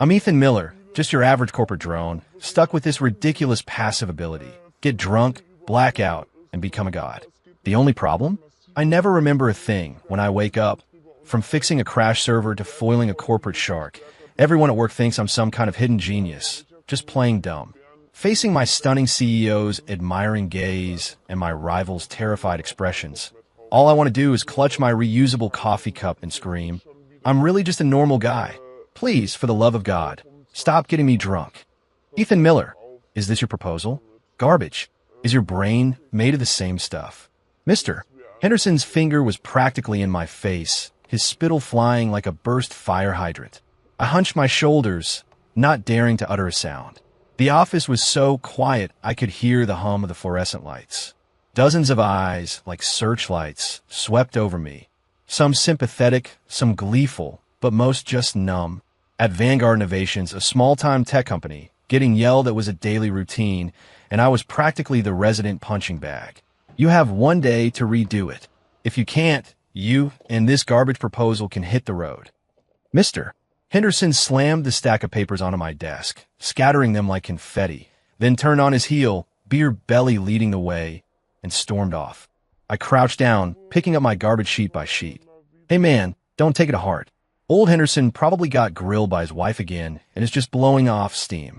I'm Ethan Miller, just your average corporate drone, stuck with this ridiculous passive ability. Get drunk, black out, and become a god. The only problem? I never remember a thing when I wake up. From fixing a crash server to foiling a corporate shark, everyone at work thinks I'm some kind of hidden genius, just playing dumb. Facing my stunning CEO's admiring gaze and my rival's terrified expressions, all I want to do is clutch my reusable coffee cup and scream, I'm really just a normal guy. Please, for the love of God, stop getting me drunk. Ethan Miller, is this your proposal? Garbage. Is your brain made of the same stuff? Mr. Henderson's finger was practically in my face, his spittle flying like a burst fire hydrant. I hunched my shoulders, not daring to utter a sound. The office was so quiet I could hear the hum of the fluorescent lights. Dozens of eyes, like searchlights, swept over me. Some sympathetic, some gleeful, but most just numb. At Vanguard Innovations, a small-time tech company, getting yelled at was a daily routine, and I was practically the resident punching bag. You have one day to redo it. If you can't, you and this garbage proposal can hit the road. Mr. Henderson slammed the stack of papers onto my desk, scattering them like confetti, then turned on his heel, beer belly leading the way, and stormed off. I crouched down, picking up my garbage sheet by sheet. Hey man, don't take it to heart. Old Henderson probably got grilled by his wife again and is just blowing off steam.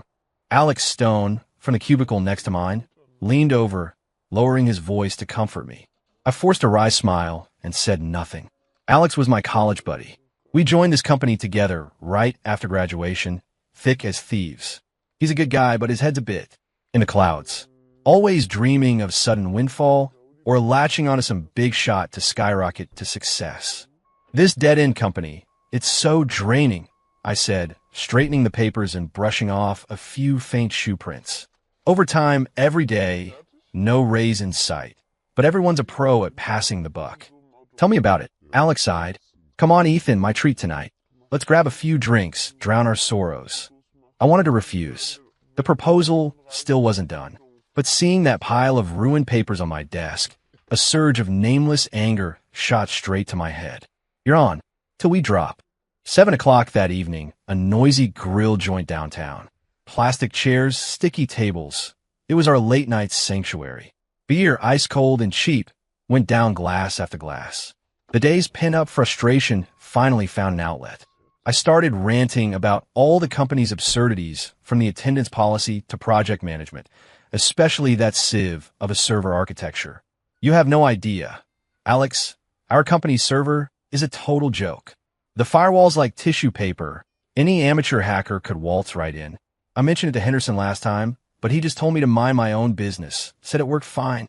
Alex Stone, from the cubicle next to mine, leaned over, lowering his voice to comfort me. I forced a wry smile and said nothing. Alex was my college buddy. We joined this company together right after graduation, thick as thieves. He's a good guy, but his head's a bit in the clouds, always dreaming of sudden windfall or latching onto some big shot to skyrocket to success. This dead-end company, it's so draining, I said, straightening the papers and brushing off a few faint shoe prints. Over time, every day, no raise in sight, but everyone's a pro at passing the buck. Tell me about it. Alex sighed. Come on, Ethan, my treat tonight. Let's grab a few drinks, drown our sorrows. I wanted to refuse. The proposal still wasn't done, but seeing that pile of ruined papers on my desk, a surge of nameless anger shot straight to my head. You're on, till we drop. 7 o'clock that evening, a noisy grill joint downtown. Plastic chairs, sticky tables. It was our late-night sanctuary. Beer, ice-cold and cheap, went down glass after glass. The day's pent-up frustration finally found an outlet. I started ranting about all the company's absurdities, from the attendance policy to project management, especially that sieve of a server architecture. You have no idea. Alex, our company's server is a total joke. The firewall's like tissue paper. Any amateur hacker could waltz right in. I mentioned it to Henderson last time, but he just told me to mind my own business, said it worked fine.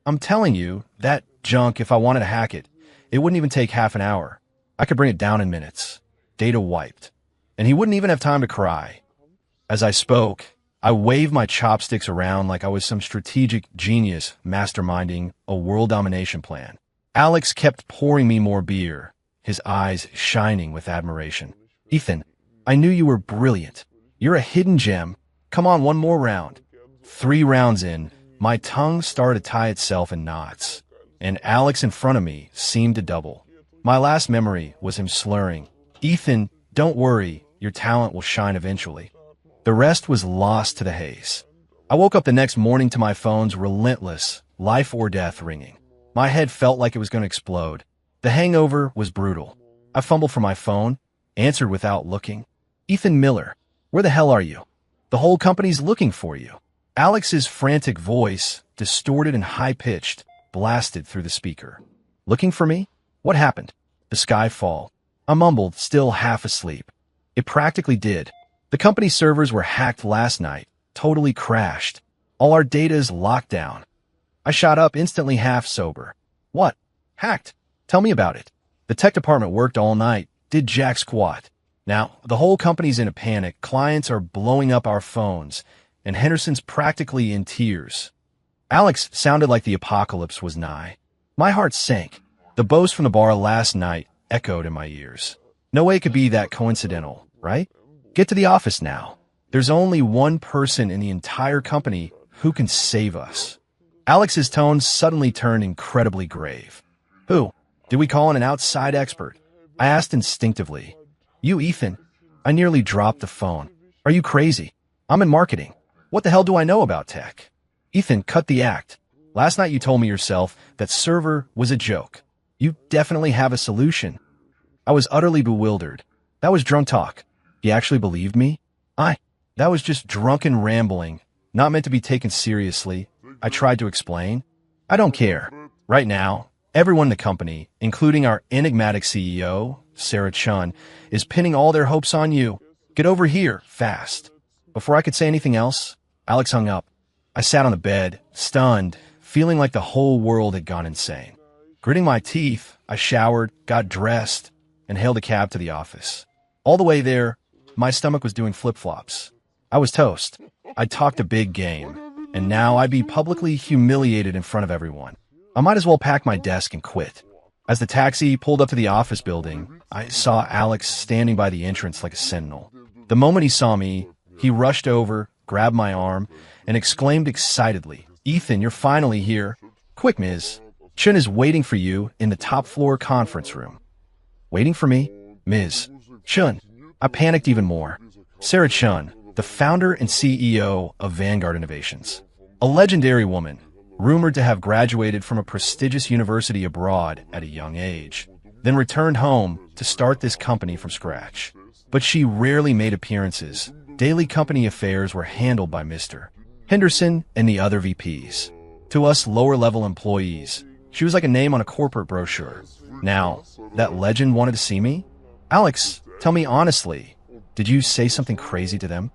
I'm telling you, that junk, if I wanted to hack it, it wouldn't even take half an hour. I could bring it down in minutes. Data wiped. And he wouldn't even have time to cry. As I spoke, I waved my chopsticks around like I was some strategic genius masterminding a world domination plan. Alex kept pouring me more beer, his eyes shining with admiration. Ethan, I knew you were brilliant. You're a hidden gem. Come on, one more round. 3 rounds in, my tongue started to tie itself in knots, and Alex in front of me seemed to double. My last memory was him slurring, Ethan, don't worry, your talent will shine eventually. The rest was lost to the haze. I woke up the next morning to my phone's relentless, life or death ringing. My head felt like it was going to explode. The hangover was brutal. I fumbled for my phone, answered without looking. Ethan Miller, where the hell are you? The whole company's looking for you. Alex's frantic voice, distorted and high-pitched, blasted through the speaker. Looking for me? What happened? The sky fall. I mumbled, still half asleep. It practically did. The company servers were hacked last night, totally crashed. All our data is locked down. I shot up instantly half sober. What? Hacked? Tell me about it. The tech department worked all night, did jack squat. Now, the whole company's in a panic, clients are blowing up our phones, and Henderson's practically in tears. Alex sounded like the apocalypse was nigh. My heart sank. The boast from the bar last night echoed in my ears. No way it could be that coincidental, right? Get to the office now. There's only one person in the entire company who can save us. Alex's tone suddenly turned incredibly grave. Who? Did we call in an outside expert? I asked instinctively. You, Ethan. I nearly dropped the phone. Are you crazy? I'm in marketing. What the hell do I know about tech? Ethan, cut the act. Last night you told me yourself that server was a joke. You definitely have a solution. I was utterly bewildered. That was drunk talk. He actually believed me? That was just drunken rambling, not meant to be taken seriously. I tried to explain. I don't care. Right now, everyone in the company, including our enigmatic CEO, Sarah Chun, is pinning all their hopes on you. Get over here, fast. Before I could say anything else, Alex hung up. I sat on the bed, stunned, feeling like the whole world had gone insane. Gritting my teeth, I showered, got dressed, and hailed a cab to the office. All the way there, my stomach was doing flip-flops. I was toast. I'd talked a big game, and now I'd be publicly humiliated in front of everyone. I might as well pack my desk and quit. As the taxi pulled up to the office building, I saw Alex standing by the entrance like a sentinel. The moment he saw me, he rushed over, grabbed my arm, and exclaimed excitedly, "Ethan, you're finally here. Quick, Ms. Chun is waiting for you in the top floor conference room." Waiting for me? Ms. Chun. I panicked even more. Sarah Chun, the founder and CEO of Vanguard Innovations. A legendary woman, rumored to have graduated from a prestigious university abroad at a young age, then returned home to start this company from scratch. But she rarely made appearances. Daily company affairs were handled by Mr. Henderson and the other VPs. To us lower-level employees, she was like a name on a corporate brochure. Now, that legend wanted to see me? Alex, tell me honestly, did you say something crazy to them?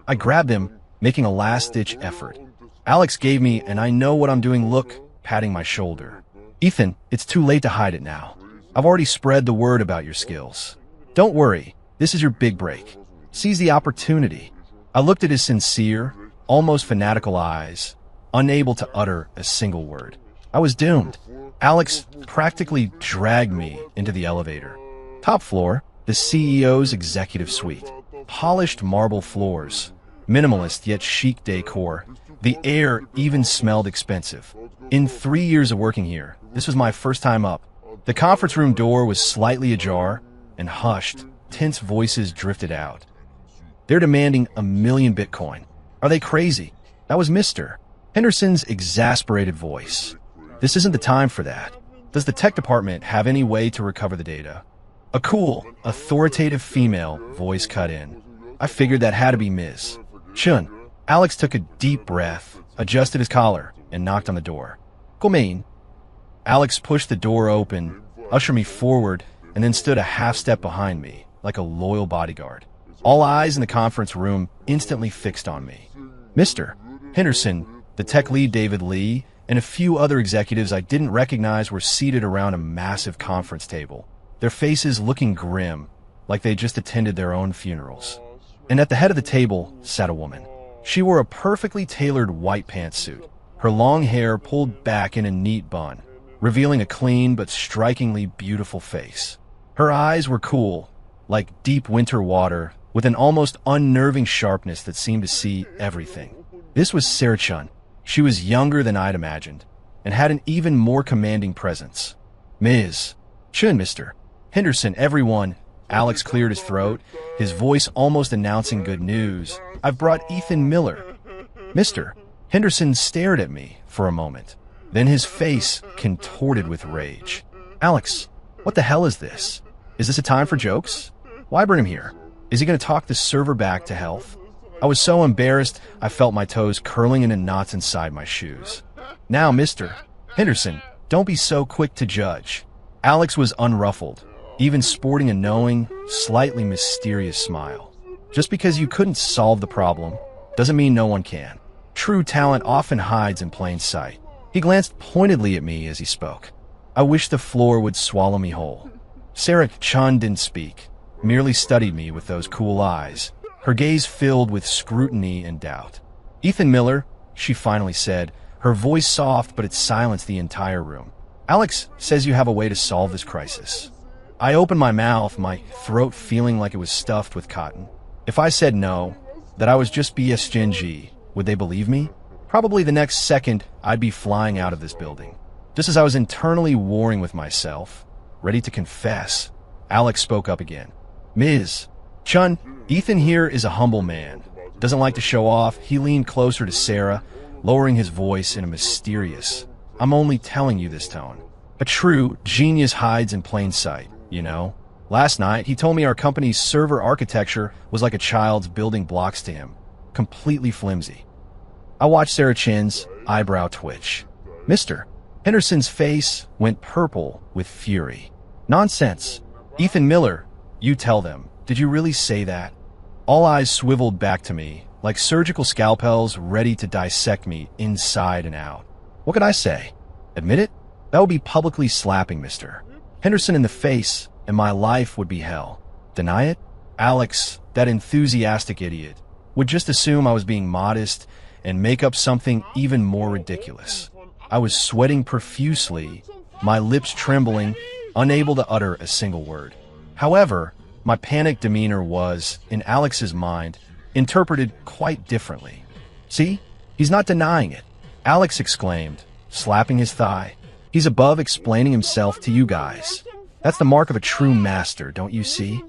I grabbed him, making a last-ditch effort. Alex gave me an "I know what I'm doing" look, patting my shoulder. Ethan, it's too late to hide it now. I've already spread the word about your skills. Don't worry, this is your big break. Seize the opportunity. I looked at his sincere, almost fanatical eyes, unable to utter a single word. I was doomed. Alex practically dragged me into the elevator. Top floor, the CEO's executive suite. Polished marble floors, minimalist yet chic decor. The air even smelled expensive. In 3 years of working here, this was my first time up. The conference room door was slightly ajar, and hushed, tense voices drifted out. They're demanding 1,000,000 Bitcoin. Are they crazy? That was Mr. Henderson's exasperated voice. This isn't the time for that. Does the tech department have any way to recover the data? A cool, authoritative female voice cut in. I figured that had to be Ms. Chun. Alex took a deep breath, adjusted his collar, and knocked on the door. Come in. Alex pushed the door open, ushered me forward, and then stood a half step behind me, like a loyal bodyguard. All eyes in the conference room instantly fixed on me. Mr. Henderson, the tech lead David Lee, and a few other executives I didn't recognize were seated around a massive conference table, their faces looking grim, like they just attended their own funerals. And at the head of the table sat a woman. She wore a perfectly tailored white pantsuit, her long hair pulled back in a neat bun, revealing a clean but strikingly beautiful face. Her eyes were cool, like deep winter water, with an almost unnerving sharpness that seemed to see everything. This was Sarah Chun. She was younger than I'd imagined, and had an even more commanding presence. Ms. Chun, Mr. Henderson, everyone. Alex cleared his throat, his voice almost announcing good news. I've brought Ethan Miller. Mr. Henderson stared at me for a moment. Then his face contorted with rage. Alex, what the hell is this? Is this a time for jokes? Why bring him here? Is he going to talk the server back to health? I was so embarrassed, I felt my toes curling into knots inside my shoes. Now, Mr. Henderson, don't be so quick to judge. Alex was unruffled, even sporting a knowing, slightly mysterious smile. Just because you couldn't solve the problem doesn't mean no one can. True talent often hides in plain sight. He glanced pointedly at me as he spoke. I wish the floor would swallow me whole. Sarah Chun didn't speak, merely studied me with those cool eyes, her gaze filled with scrutiny and doubt. Ethan Miller, she finally said, her voice soft, but it silenced the entire room. Alex says you have a way to solve this crisis. I opened my mouth, my throat feeling like it was stuffed with cotton. If I said no, that I was just BSGNG, would they believe me? Probably the next second, I'd be flying out of this building. Just as I was internally warring with myself, ready to confess, Alex spoke up again. Ms. Chun, Ethan here is a humble man. Doesn't like to show off. He leaned closer to Sarah, lowering his voice in a mysterious, I'm only telling you this tone. A true genius hides in plain sight, you know? Last night, he told me our company's server architecture was like a child's building blocks to him. Completely flimsy. I watched Sarah Chin's eyebrow twitch. Mr. Henderson's face went purple with fury. Nonsense. Ethan Miller, you tell them. Did you really say that? All eyes swiveled back to me, like surgical scalpels ready to dissect me inside and out. What could I say? Admit it? That would be publicly slapping Mr. Henderson in the face, and my life would be hell. Deny it? Alex, that enthusiastic idiot, would just assume I was being modest and make up something even more ridiculous. I was sweating profusely, my lips trembling, unable to utter a single word. However, my panicked demeanor was, in Alex's mind, interpreted quite differently. See? He's not denying it, Alex exclaimed, slapping his thigh. He's above explaining himself to you guys. That's the mark of a true master, don't you see?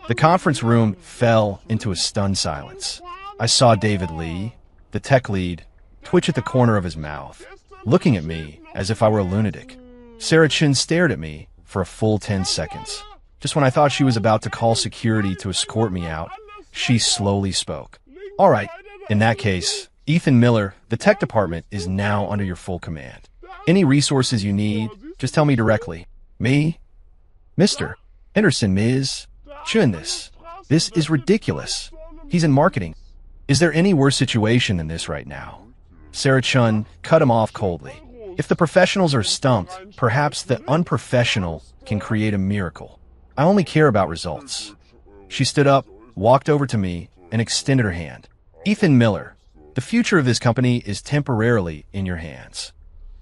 The conference room fell into a stunned silence. I saw David Lee, the tech lead, twitch at the corner of his mouth, looking at me as if I were a lunatic. Sarah Chin stared at me for a full 10 seconds. Just when I thought she was about to call security to escort me out, she slowly spoke. All right, in that case, Ethan Miller, the tech department is now under your full command. Any resources you need, just tell me directly. Me? Mr. Henderson, Ms. Chun, this is ridiculous. He's in marketing. Is there any worse situation than this right now? Sarah Chun cut him off coldly. If the professionals are stumped, perhaps the unprofessional can create a miracle. I only care about results. She stood up, walked over to me, and extended her hand. Ethan Miller, the future of this company is temporarily in your hands.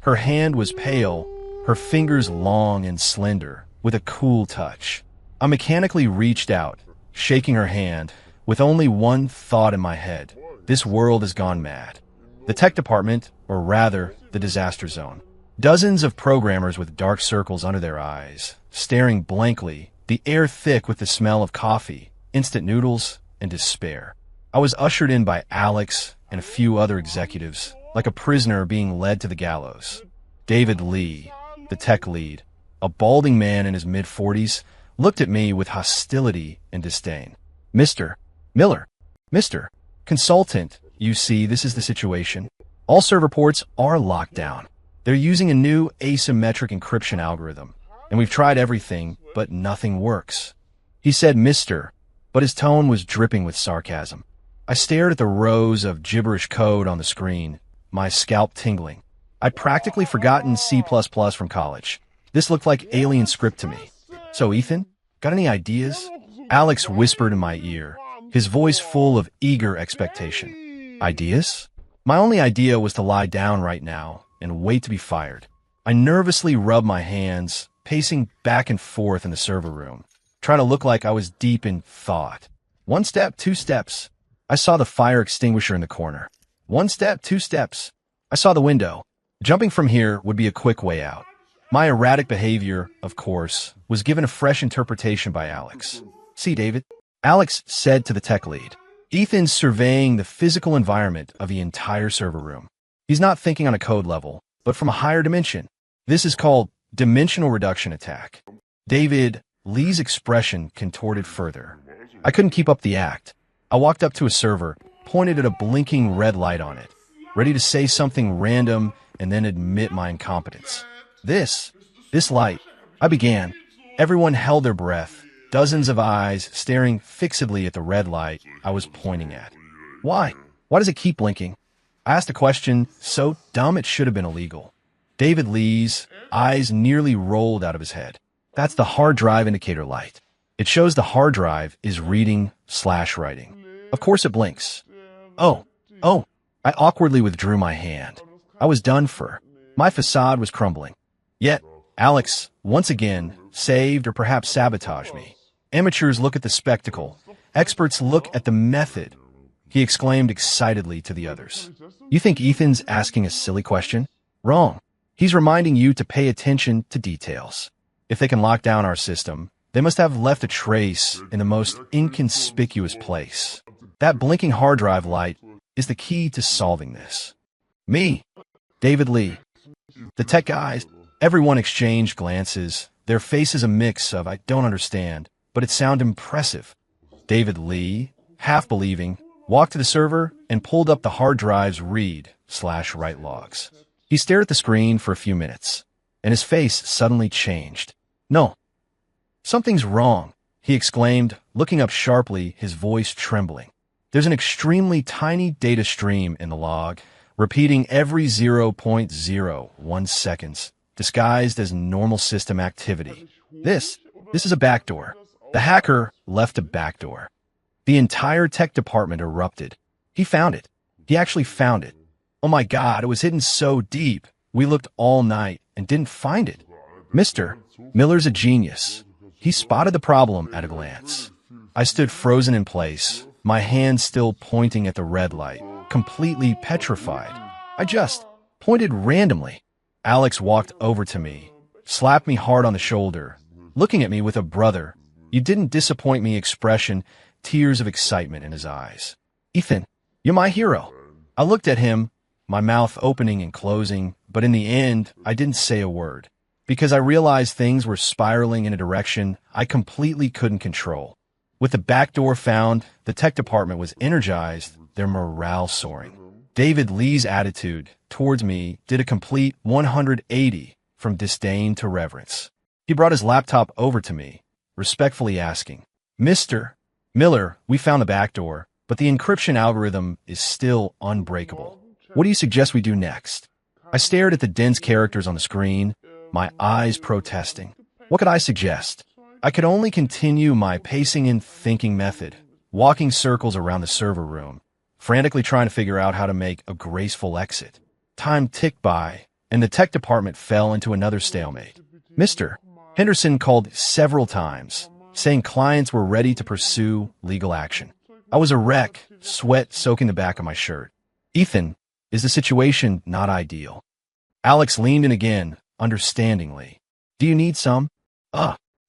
Her hand was pale, her fingers long and slender, with a cool touch. I mechanically reached out, shaking her hand, with only one thought in my head. This world has gone mad. The tech department, or rather, the disaster zone. Dozens of programmers with dark circles under their eyes, staring blankly, the air thick with the smell of coffee, instant noodles, and despair. I was ushered in by Alex and a few other executives, like a prisoner being led to the gallows. David Lee, the tech lead, a balding man in his mid-40s, looked at me with hostility and disdain. Mr. Miller, Mr. Consultant, you see, this is the situation. All server ports are locked down. They're using a new asymmetric encryption algorithm, and we've tried everything, but nothing works. He said Mr., but his tone was dripping with sarcasm. I stared at the rows of gibberish code on the screen, my scalp tingling. I'd practically forgotten C++ from college. This looked like alien script to me. So, Ethan, got any ideas? Alex whispered in my ear, his voice full of eager expectation. Ideas? My only idea was to lie down right now and wait to be fired. I nervously rubbed my hands, pacing back and forth in the server room, trying to look like I was deep in thought. 1 step, 2 steps. I saw the fire extinguisher in the corner. 1 step, 2 steps. I saw the window. Jumping from here would be a quick way out. My erratic behavior, of course, was given a fresh interpretation by Alex. See, David? Alex said to the tech lead. Ethan's surveying the physical environment of the entire server room. He's not thinking on a code level, but from a higher dimension. This is called dimensional reduction attack. David Lee's expression contorted further. I couldn't keep up the act. I walked up to a server, pointed at a blinking red light on it, ready to say something random and then admit my incompetence. This light, I began. Everyone held their breath, dozens of eyes staring fixedly at the red light I was pointing at. Why? Why does it keep blinking? I asked a question so dumb it should have been illegal. David Lee's eyes nearly rolled out of his head. That's the hard drive indicator light. It shows the hard drive is reading/writing. Of course it blinks. Oh. I awkwardly withdrew my hand. I was done for. My facade was crumbling. Yet, Alex, once again, saved or perhaps sabotaged me. Amateurs look at the spectacle. Experts look at the method. He exclaimed excitedly to the others. You think Ethan's asking a silly question? Wrong. He's reminding you to pay attention to details. If they can lock down our system, They must have left a trace in the most inconspicuous place. That blinking hard drive light is the key to solving this. Me, David Lee. The tech guys, everyone exchanged glances, their faces a mix of I don't understand, but it sounded impressive. David Lee, half believing, walked to the server and pulled up the hard drive's read/write logs. He stared at the screen for a few minutes, and his face suddenly changed. No, something's wrong, he exclaimed, looking up sharply, his voice trembling. There's an extremely tiny data stream in the log, repeating every 0.01 seconds, disguised as normal system activity. This is a backdoor. The hacker left a backdoor. The entire tech department erupted. He found it. He actually found it. Oh my God, it was hidden so deep. We looked all night and didn't find it. Mr. Miller's a genius. He spotted the problem at a glance. I stood frozen in place, my hand still pointing at the red light, completely petrified. I just pointed randomly. Alex walked over to me, slapped me hard on the shoulder, looking at me with a brother, you didn't disappoint me expression, tears of excitement in his eyes. Ethan, you're my hero. I looked at him, my mouth opening and closing, but in the end, I didn't say a word, because I realized things were spiraling in a direction I completely couldn't control. With the back door found, the tech department was energized, their morale soaring. David Lee's attitude towards me did a complete 180 from disdain to reverence. He brought his laptop over to me, respectfully asking, Mr. Miller, we found the back door, but the encryption algorithm is still unbreakable. What do you suggest we do next? I stared at the dense characters on the screen, my eyes protesting. What could I suggest? I could only continue my pacing and thinking method, walking circles around the server room, frantically trying to figure out how to make a graceful exit. Time ticked by, and the tech department fell into another stalemate. Mr. Henderson called several times, saying clients were ready to pursue legal action. I was a wreck, sweat soaking the back of my shirt. Ethan, is the situation not ideal? Alex leaned in again, understandingly. Do you need some?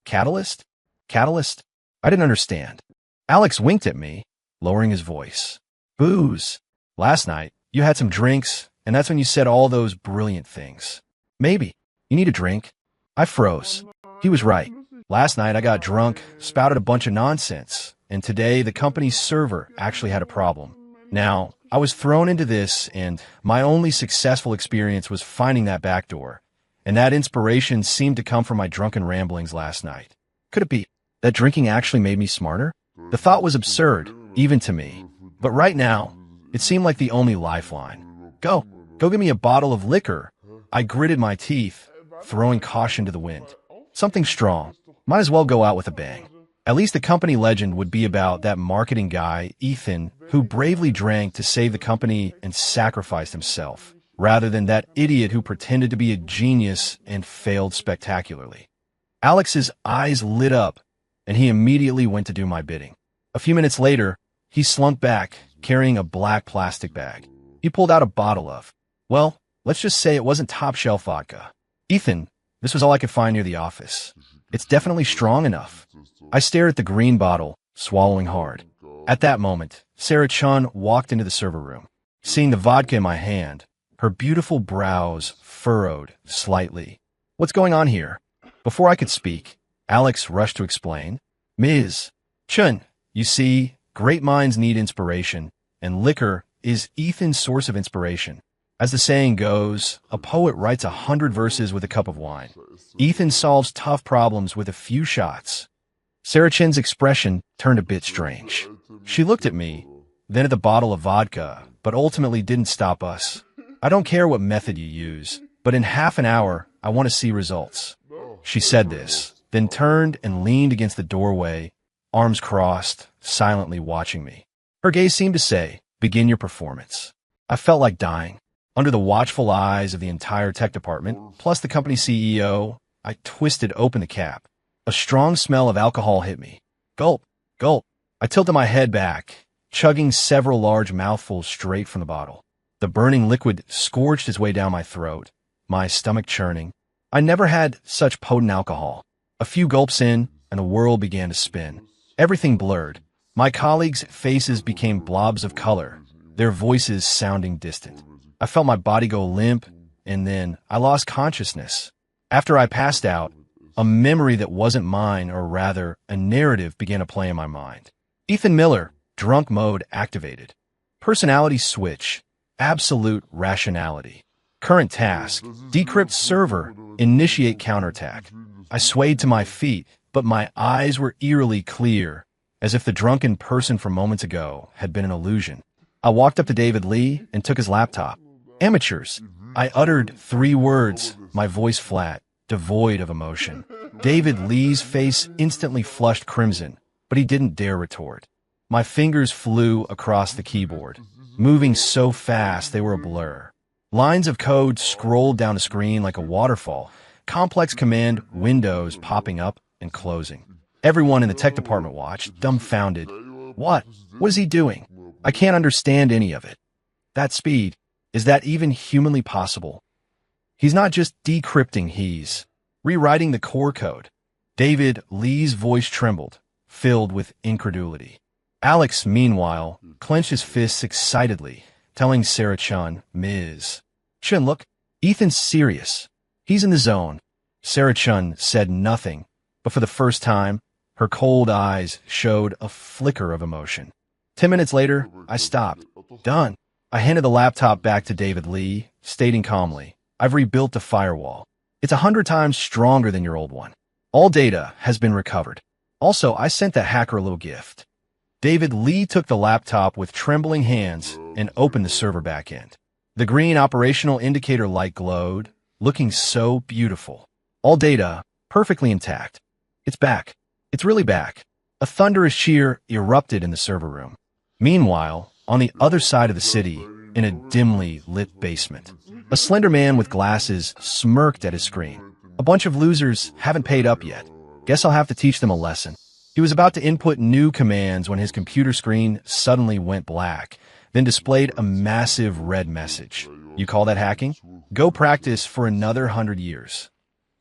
Catalyst? Catalyst? I didn't understand. Alex winked at me, lowering his voice. Booze. Last night, you had some drinks, and that's when you said all those brilliant things. Maybe. You need a drink? I froze. He was right. Last night I got drunk, spouted a bunch of nonsense, and today the company's server actually had a problem. Now, I was thrown into this, and my only successful experience was finding that back door, and that inspiration seemed to come from my drunken ramblings last night. Could it be that drinking actually made me smarter? The thought was absurd, even to me, but right now, it seemed like the only lifeline. Go give me a bottle of liquor. I gritted my teeth, throwing caution to the wind. Something strong. Might as well go out with a bang. At least the company legend would be about that marketing guy, Ethan, who bravely drank to save the company and sacrificed himself, rather than that idiot who pretended to be a genius and failed spectacularly. Alex's eyes lit up, and he immediately went to do my bidding. A few minutes later, he slunk back, carrying a black plastic bag. He pulled out a bottle of, well, let's just say it wasn't top-shelf vodka. Ethan, this was all I could find near the office. It's definitely strong enough. I stared at the green bottle, swallowing hard. At that moment, Sarah Chun walked into the server room. Seeing the vodka in my hand, her beautiful brows furrowed slightly. What's going on here? Before I could speak, Alex rushed to explain. Ms. Chun, you see, great minds need inspiration, and liquor is Ethan's source of inspiration. As the saying goes, a poet writes 100 verses with a cup of wine. Ethan solves tough problems with a few shots. Sarah Chin's expression turned a bit strange. She looked at me, then at the bottle of vodka, but ultimately didn't stop us. I don't care what method you use, but in half an hour, I want to see results. She said this, then turned and leaned against the doorway, arms crossed, silently watching me. Her gaze seemed to say, begin your performance. I felt like dying. Under the watchful eyes of the entire tech department, plus the company CEO, I twisted open the cap. A strong smell of alcohol hit me. Gulp, gulp. I tilted my head back, chugging several large mouthfuls straight from the bottle. The burning liquid scorched its way down my throat, my stomach churning. I never had such potent alcohol. A few gulps in, and the world began to spin. Everything blurred. My colleagues' faces became blobs of color, their voices sounding distant. I felt my body go limp, and then I lost consciousness. After I passed out, a memory that wasn't mine, or rather, a narrative began to play in my mind. Ethan Miller, drunk mode activated. Personality switch, absolute rationality. Current task, decrypt server, initiate counterattack. I swayed to my feet, but my eyes were eerily clear, as if the drunken person from moments ago had been an illusion. I walked up to David Lee and took his laptop. Amateurs. I uttered 3 words, my voice flat, devoid of emotion. David Lee's face instantly flushed crimson, but he didn't dare retort. My fingers flew across the keyboard, moving so fast they were a blur. Lines of code scrolled down the screen like a waterfall, complex command windows popping up and closing. Everyone in the tech department watched, dumbfounded. What? What is he doing? I can't understand any of it. That speed, is that even humanly possible? He's not just decrypting, he's rewriting the core code. David Lee's voice trembled, filled with incredulity. Alex, meanwhile, clenched his fists excitedly, telling Sarah Chun, Ms. Chun, look, Ethan's serious. He's in the zone. Sarah Chun said nothing, but for the first time, her cold eyes showed a flicker of emotion. 10 minutes later, I stopped. Done. I handed the laptop back to David Lee, stating calmly, I've rebuilt the firewall. It's 100 times stronger than your old one. All data has been recovered. Also, I sent that hacker a little gift. David Lee took the laptop with trembling hands and opened the server backend. The green operational indicator light glowed, looking so beautiful. All data, perfectly intact. It's back. It's really back. A thunderous cheer erupted in the server room. Meanwhile, on the other side of the city, in a dimly lit basement, a slender man with glasses smirked at his screen. A bunch of losers haven't paid up yet. Guess I'll have to teach them a lesson. He was about to input new commands when his computer screen suddenly went black, then displayed a massive red message. You call that hacking? Go practice for another 100 years.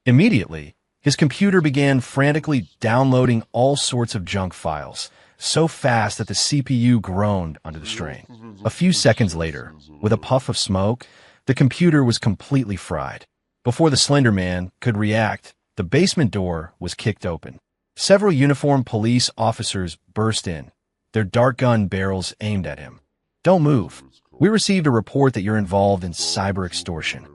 Immediately, his computer began frantically downloading all sorts of junk files, so fast that the CPU groaned under the strain. A few seconds later, with a puff of smoke, the computer was completely fried. Before the slender man could react, the basement door was kicked open. Several uniformed police officers burst in, their dart gun barrels aimed at him. Don't move. We received a report that you're involved in cyber extortion.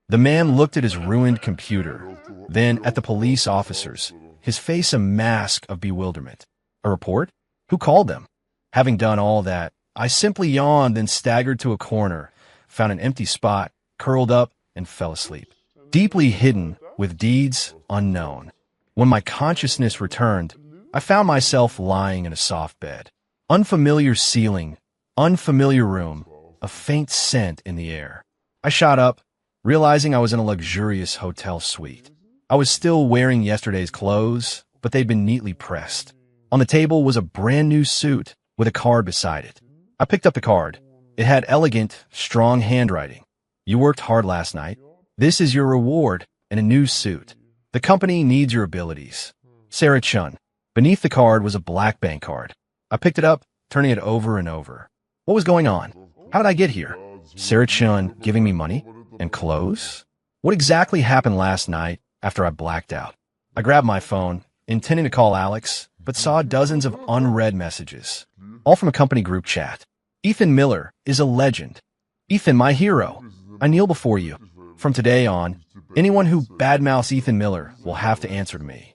The man looked at his ruined computer, then at the police officers, his face a mask of bewilderment. A report? Who called them? Having done all that, I simply yawned, then staggered to a corner, found an empty spot, curled up, and fell asleep. Deeply hidden with deeds unknown. When my consciousness returned, I found myself lying in a soft bed. Unfamiliar ceiling, unfamiliar room, a faint scent in the air. I shot up, realizing I was in a luxurious hotel suite. I was still wearing yesterday's clothes, but they'd been neatly pressed. On the table was a brand new suit with a card beside it. I picked up the card. It had elegant, strong handwriting. You worked hard last night. This is your reward and a new suit. The company needs your abilities. Sarah Chun. Beneath the card was a black bank card. I picked it up, turning it over and over. What was going on? How did I get here? Sarah Chun giving me money and clothes? What exactly happened last night after I blacked out? I grabbed my phone, intending to call Alex, but saw dozens of unread messages, all from a company group chat. Ethan Miller is a legend. Ethan, my hero. I kneel before you. From today on, anyone who badmouths Ethan Miller will have to answer to me.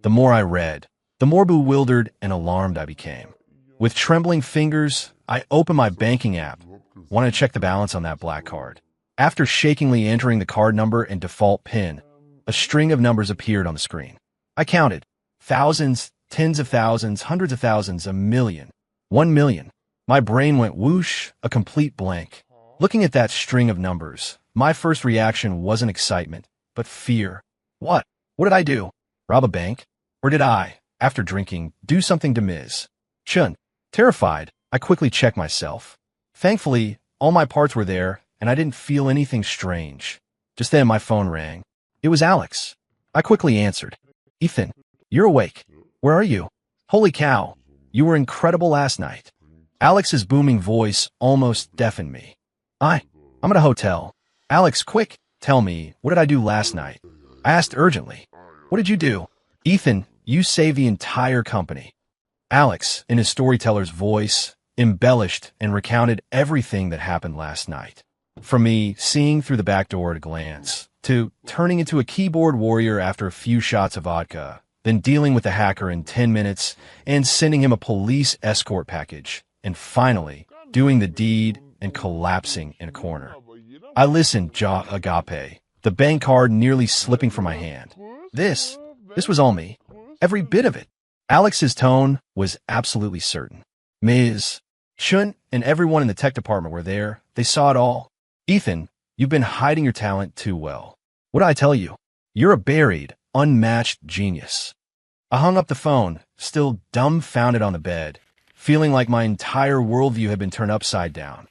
The more I read, the more bewildered and alarmed I became. With trembling fingers, I opened my banking app, wanted to check the balance on that black card. After shakingly entering the card number and default PIN, a string of numbers appeared on the screen. I counted. Thousands, tens of thousands, hundreds of thousands, a million. 1 million. My brain went whoosh, a complete blank. Looking at that string of numbers, my first reaction wasn't excitement, but fear. What? What did I do? Rob a bank? Or did I, after drinking, do something to Ms. Chun? Terrified, I quickly checked myself. Thankfully, all my parts were there, and I didn't feel anything strange. Just then my phone rang. It was Alex. I quickly answered. Ethan, You're awake. Where are you? Holy cow. You were incredible last night. Alex's booming voice almost deafened me. I'm at a hotel. Alex, quick, tell me, what did I do last night? I asked urgently. What did you do? Ethan, you saved the entire company. Alex, in his storyteller's voice, embellished and recounted everything that happened last night. From me seeing through the back door at a glance, to turning into a keyboard warrior after a few shots of vodka, then dealing with the hacker in 10 minutes and sending him a police escort package, and finally doing the deed and collapsing in a corner. I listened, jaw agape, the bank card nearly slipping from my hand. This was all me. Every bit of it. Alex's tone was absolutely certain. Ms. Chun and everyone in the tech department were there. They saw it all. Ethan, you've been hiding your talent too well. What did I tell you? You're a buried, unmatched genius. I hung up the phone, still dumbfounded on the bed, feeling like my entire worldview had been turned upside down.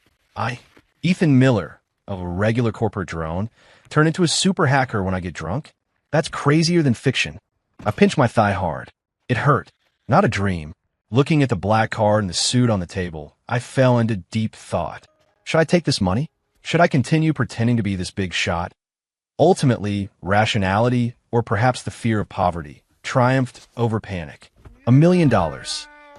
Ethan Miller, of a regular corporate drone, turned into a super hacker when I get drunk? That's crazier than fiction. I pinched my thigh hard. It hurt. Not a dream. Looking at the black card and the suit on the table, I fell into deep thought. Should I take this money? Should I continue pretending to be this big shot? Ultimately, rationality, or perhaps the fear of poverty, triumphed over panic. $1 million.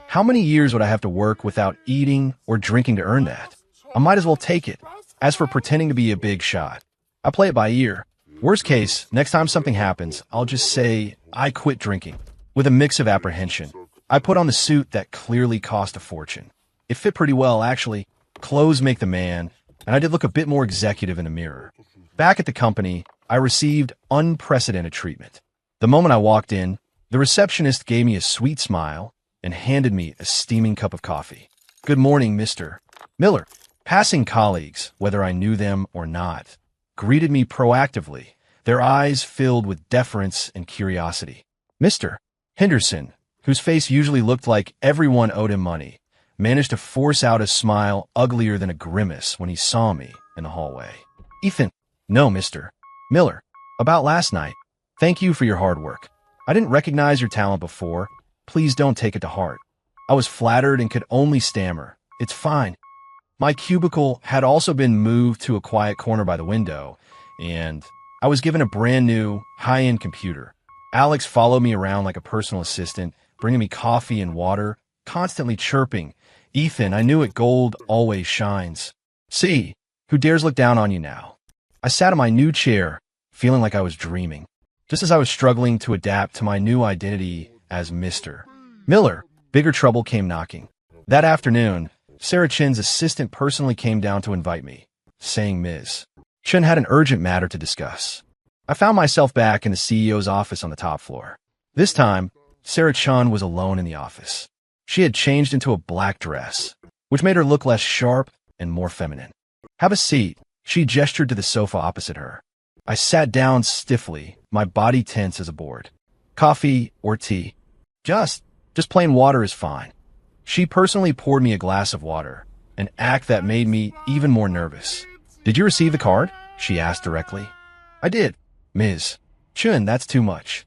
How many years would I have to work without eating or drinking to earn that? I might as well take it. As for pretending to be a big shot, I play it by ear. Worst case, next time something happens, I'll just say, I quit drinking. With a mix of apprehension, I put on the suit that clearly cost a fortune. It fit pretty well, actually. Clothes make the man, and I did look a bit more executive in the mirror. Back at the company, I received unprecedented treatment. The moment I walked in, the receptionist gave me a sweet smile and handed me a steaming cup of coffee. Good morning, Mr. Miller. Passing colleagues, whether I knew them or not, greeted me proactively, their eyes filled with deference and curiosity. Mr. Henderson, whose face usually looked like everyone owed him money, managed to force out a smile uglier than a grimace when he saw me in the hallway. Ethan, no, Mr. Miller, about last night. Thank you for your hard work. I didn't recognize your talent before. Please don't take it to heart. I was flattered and could only stammer. It's fine. My cubicle had also been moved to a quiet corner by the window, and I was given a brand new, high-end computer. Alex followed me around like a personal assistant, bringing me coffee and water, constantly chirping, Ethan, I knew it, gold always shines. See, who dares look down on you now? I sat in my new chair, feeling like I was dreaming, just as I was struggling to adapt to my new identity as Mr. Miller. Bigger trouble came knocking. That afternoon, Sarah Chen's assistant personally came down to invite me, saying Ms. Chen had an urgent matter to discuss. I found myself back in the CEO's office on the top floor. This time, Sarah Chen was alone in the office. She had changed into a black dress, which made her look less sharp and more feminine. Have a seat, she gestured to the sofa opposite her. I sat down stiffly, my body tense as a board. Coffee or tea? Just plain water is fine. She personally poured me a glass of water, an act that made me even more nervous. Did you receive the card? She asked directly. I did. Ms. Chun, that's too much.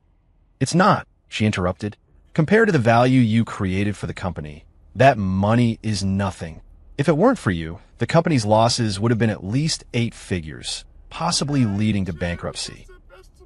It's not, she interrupted. Compared to the value you created for the company, that money is nothing. If it weren't for you, the company's losses would have been at least 8 figures, possibly leading to bankruptcy.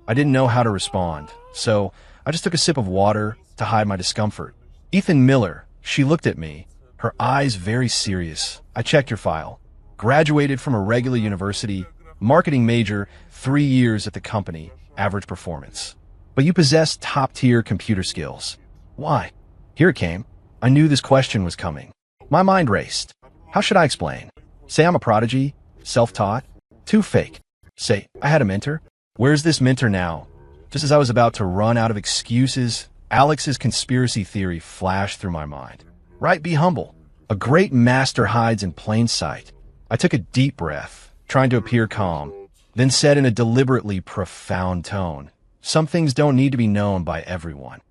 I didn't know how to respond, so I just took a sip of water to hide my discomfort. Ethan Miller, she looked at me, her eyes very serious. I checked your file. Graduated from a regular university, marketing major, 3 years at the company, average performance. But you possess top-tier computer skills. Why? Here it came. I knew this question was coming. My mind raced. How should I explain? Say I'm a prodigy? Self-taught? Too fake. Say, I had a mentor? Where's this mentor now? Just as I was about to run out of excuses, Alex's conspiracy theory flashed through my mind. Right, be humble. A great master hides in plain sight. I took a deep breath, trying to appear calm, then said in a deliberately profound tone, some things don't need to be known by everyone.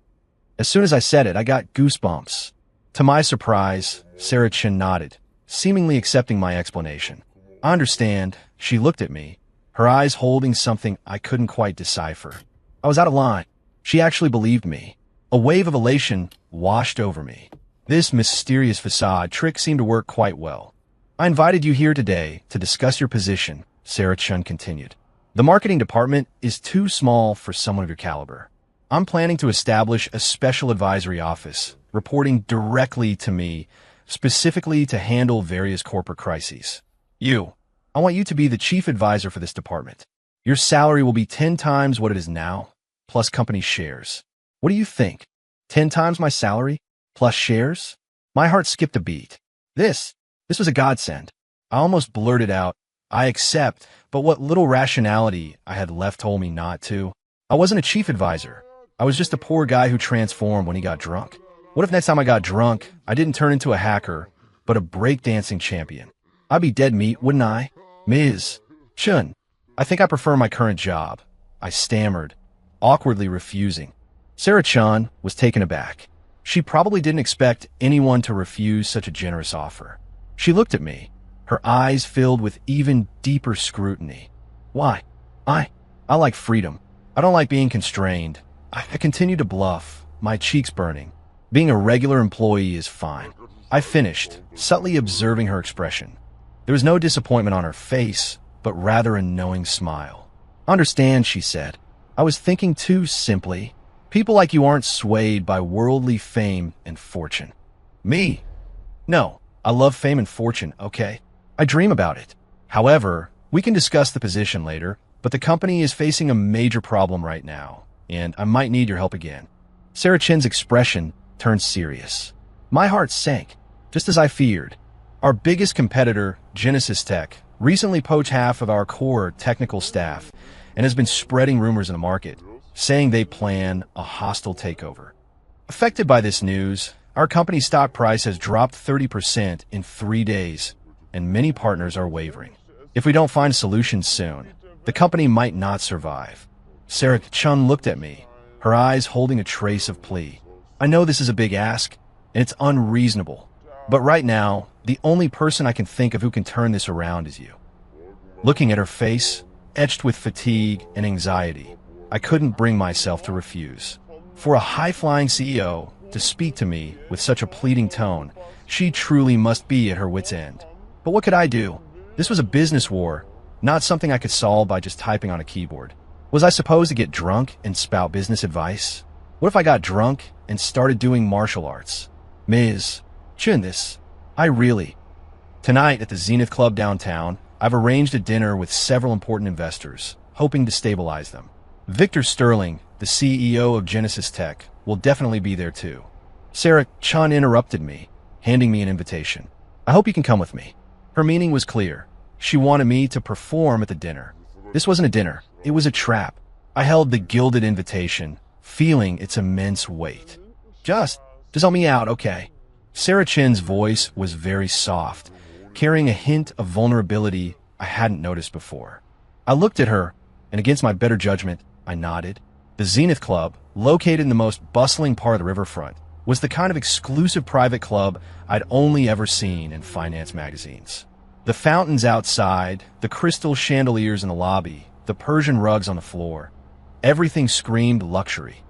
As soon as I said it, I got goosebumps. To my surprise, Sarah Chen nodded, seemingly accepting my explanation. I understand. She looked at me, her eyes holding something I couldn't quite decipher. I was out of line. She actually believed me. A wave of elation washed over me. This mysterious facade trick seemed to work quite well. I invited you here today to discuss your position, Sarah Chun continued. The marketing department is too small for someone of your caliber. I'm planning to establish a special advisory office, reporting directly to me, specifically to handle various corporate crises. I want you to be the chief advisor for this department. Your salary will be 10 times what it is now, plus company shares. What do you think? 10 times my salary, plus shares? My heart skipped a beat. This was a godsend. I almost blurted out, I accept, but what little rationality I had left told me not to. I wasn't a chief advisor. I was just a poor guy who transformed when he got drunk. What if next time I got drunk, I didn't turn into a hacker, but a breakdancing champion? I'd be dead meat, wouldn't I? Ms. Chun, I think I prefer my current job. I stammered, awkwardly refusing. Sarah Chun was taken aback. She probably didn't expect anyone to refuse such a generous offer. She looked at me, her eyes filled with even deeper scrutiny. Why? I like freedom. I don't like being constrained. I continued to bluff, my cheeks burning. Being a regular employee is fine. I finished, subtly observing her expression. There was no disappointment on her face, but rather a knowing smile. Understand, she said. I was thinking too simply. People like you aren't swayed by worldly fame and fortune. Me? No, I love fame and fortune, okay? I dream about it. However, we can discuss the position later, but the company is facing a major problem right now, and I might need your help again. Sarah Chun's expression turned serious. My heart sank, just as I feared. Our biggest competitor, Genesis Tech, recently poached half of our core technical staff and has been spreading rumors in the market, saying they plan a hostile takeover. Affected by this news, our company's stock price has dropped 30% in 3 days, and many partners are wavering. If we don't find a solution soon, the company might not survive. Sarah Chun looked at me, her eyes holding a trace of plea. I know this is a big ask, and it's unreasonable, but right now, the only person I can think of who can turn this around is you. Looking at her face, etched with fatigue and anxiety, I couldn't bring myself to refuse. For a high-flying CEO to speak to me with such a pleading tone, she truly must be at her wit's end. But what could I do? This was a business war, not something I could solve by just typing on a keyboard. Was I supposed to get drunk and spout business advice? What if I got drunk and started doing martial arts? Ms. Chun, Tonight at the Zenith Club downtown, I've arranged a dinner with several important investors, hoping to stabilize them. Victor Sterling, the CEO of Genesis Tech, will definitely be there too. Sarah Chun interrupted me, handing me an invitation. I hope you can come with me. Her meaning was clear. She wanted me to perform at the dinner. This wasn't a dinner. It was a trap. I held the gilded invitation, feeling its immense weight. Just help me out, okay? Sarah Chun's voice was very soft, carrying a hint of vulnerability I hadn't noticed before. I looked at her, and against my better judgment, I nodded. The Zenith Club, located in the most bustling part of the riverfront, was the kind of exclusive private club I'd only ever seen in finance magazines. The fountains outside, the crystal chandeliers in the lobby, the Persian rugs on the floor, everything screamed luxury.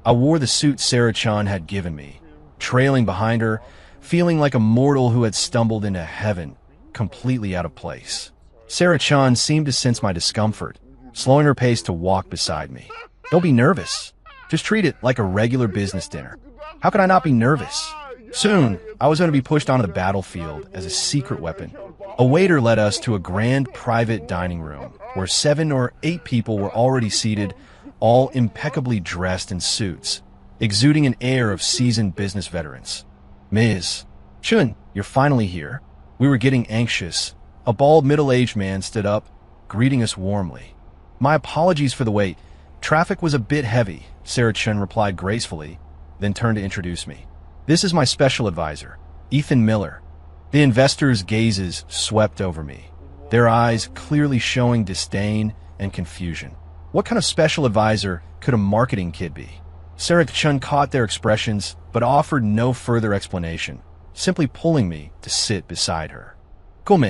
I wore the suit Sarah Chun had given me, trailing behind her, feeling like a mortal who had stumbled into heaven, completely out of place. Sarah Chun seemed to sense my discomfort, slowing her pace to walk beside me. Don't be nervous. Just treat it like a regular business dinner. How could I not be nervous? Soon, I was going to be pushed onto the battlefield as a secret weapon. A waiter led us to a grand private dining room where 7 or 8 people were already seated, all impeccably dressed in suits, exuding an air of seasoned business veterans. Ms. Chun, you're finally here. We were getting anxious. A bald middle-aged man stood up, greeting us warmly. My apologies for the wait. Traffic was a bit heavy, Sarah Chun replied gracefully, then turned to introduce me. This is my special advisor, Ethan Miller. The investors' gazes swept over me, their eyes clearly showing disdain and confusion. What kind of special advisor could a marketing kid be? Sarah Chun caught their expressions, but offered no further explanation, simply pulling me to sit beside her. Come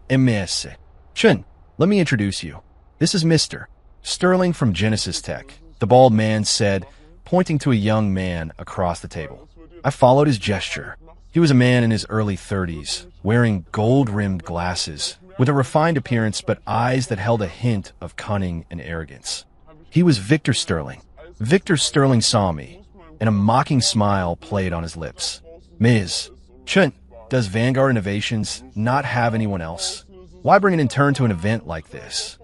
MS. Chun, let me introduce you. This is Mr. Sterling from Genesis Tech, the bald man said, pointing to a young man across the table. I followed his gesture. He was a man in his early 30s, wearing gold-rimmed glasses, with a refined appearance but eyes that held a hint of cunning and arrogance. He was Victor Sterling. Victor Sterling saw me, and a mocking smile played on his lips. Ms. Chen, does Vanguard Innovations not have anyone else? Why bring an intern to an event like this?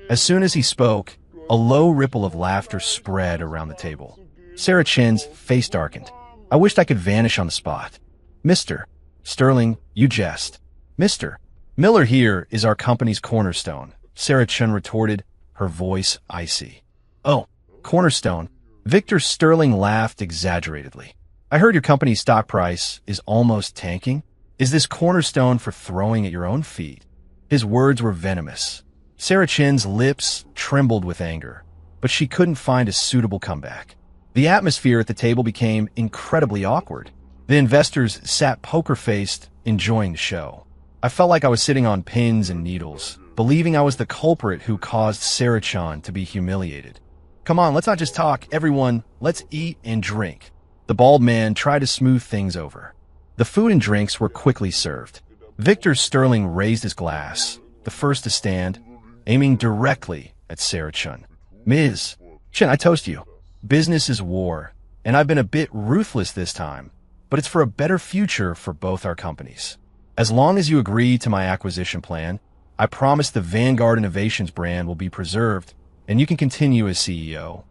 As soon as he spoke, a low ripple of laughter spread around the table. Sarah Chen's face darkened. I wished I could vanish on the spot. Mr. Sterling, you jest. Mr. Miller here is our company's cornerstone, Sarah Chen retorted, her voice icy. Oh, cornerstone. Victor Sterling laughed exaggeratedly. I heard your company's stock price is almost tanking. Is this cornerstone for throwing at your own feet? His words were venomous. Sarah Chen's lips trembled with anger, but she couldn't find a suitable comeback. The atmosphere at the table became incredibly awkward. The investors sat poker-faced, enjoying the show. I felt like I was sitting on pins and needles, believing I was the culprit who caused Sarah Chen to be humiliated. Come on, let's not just talk, everyone. Let's eat and drink. The bald man tried to smooth things over. The food and drinks were quickly served. Victor Sterling raised his glass, the first to stand, aiming directly at Sarah Chen. Ms. Chen, I toast you. Business is war, and I've been a bit ruthless this time, but it's for a better future for both our companies. As long as you agree to my acquisition plan, I promise the Vanguard Innovations brand will be preserved, and you can continue as CEO.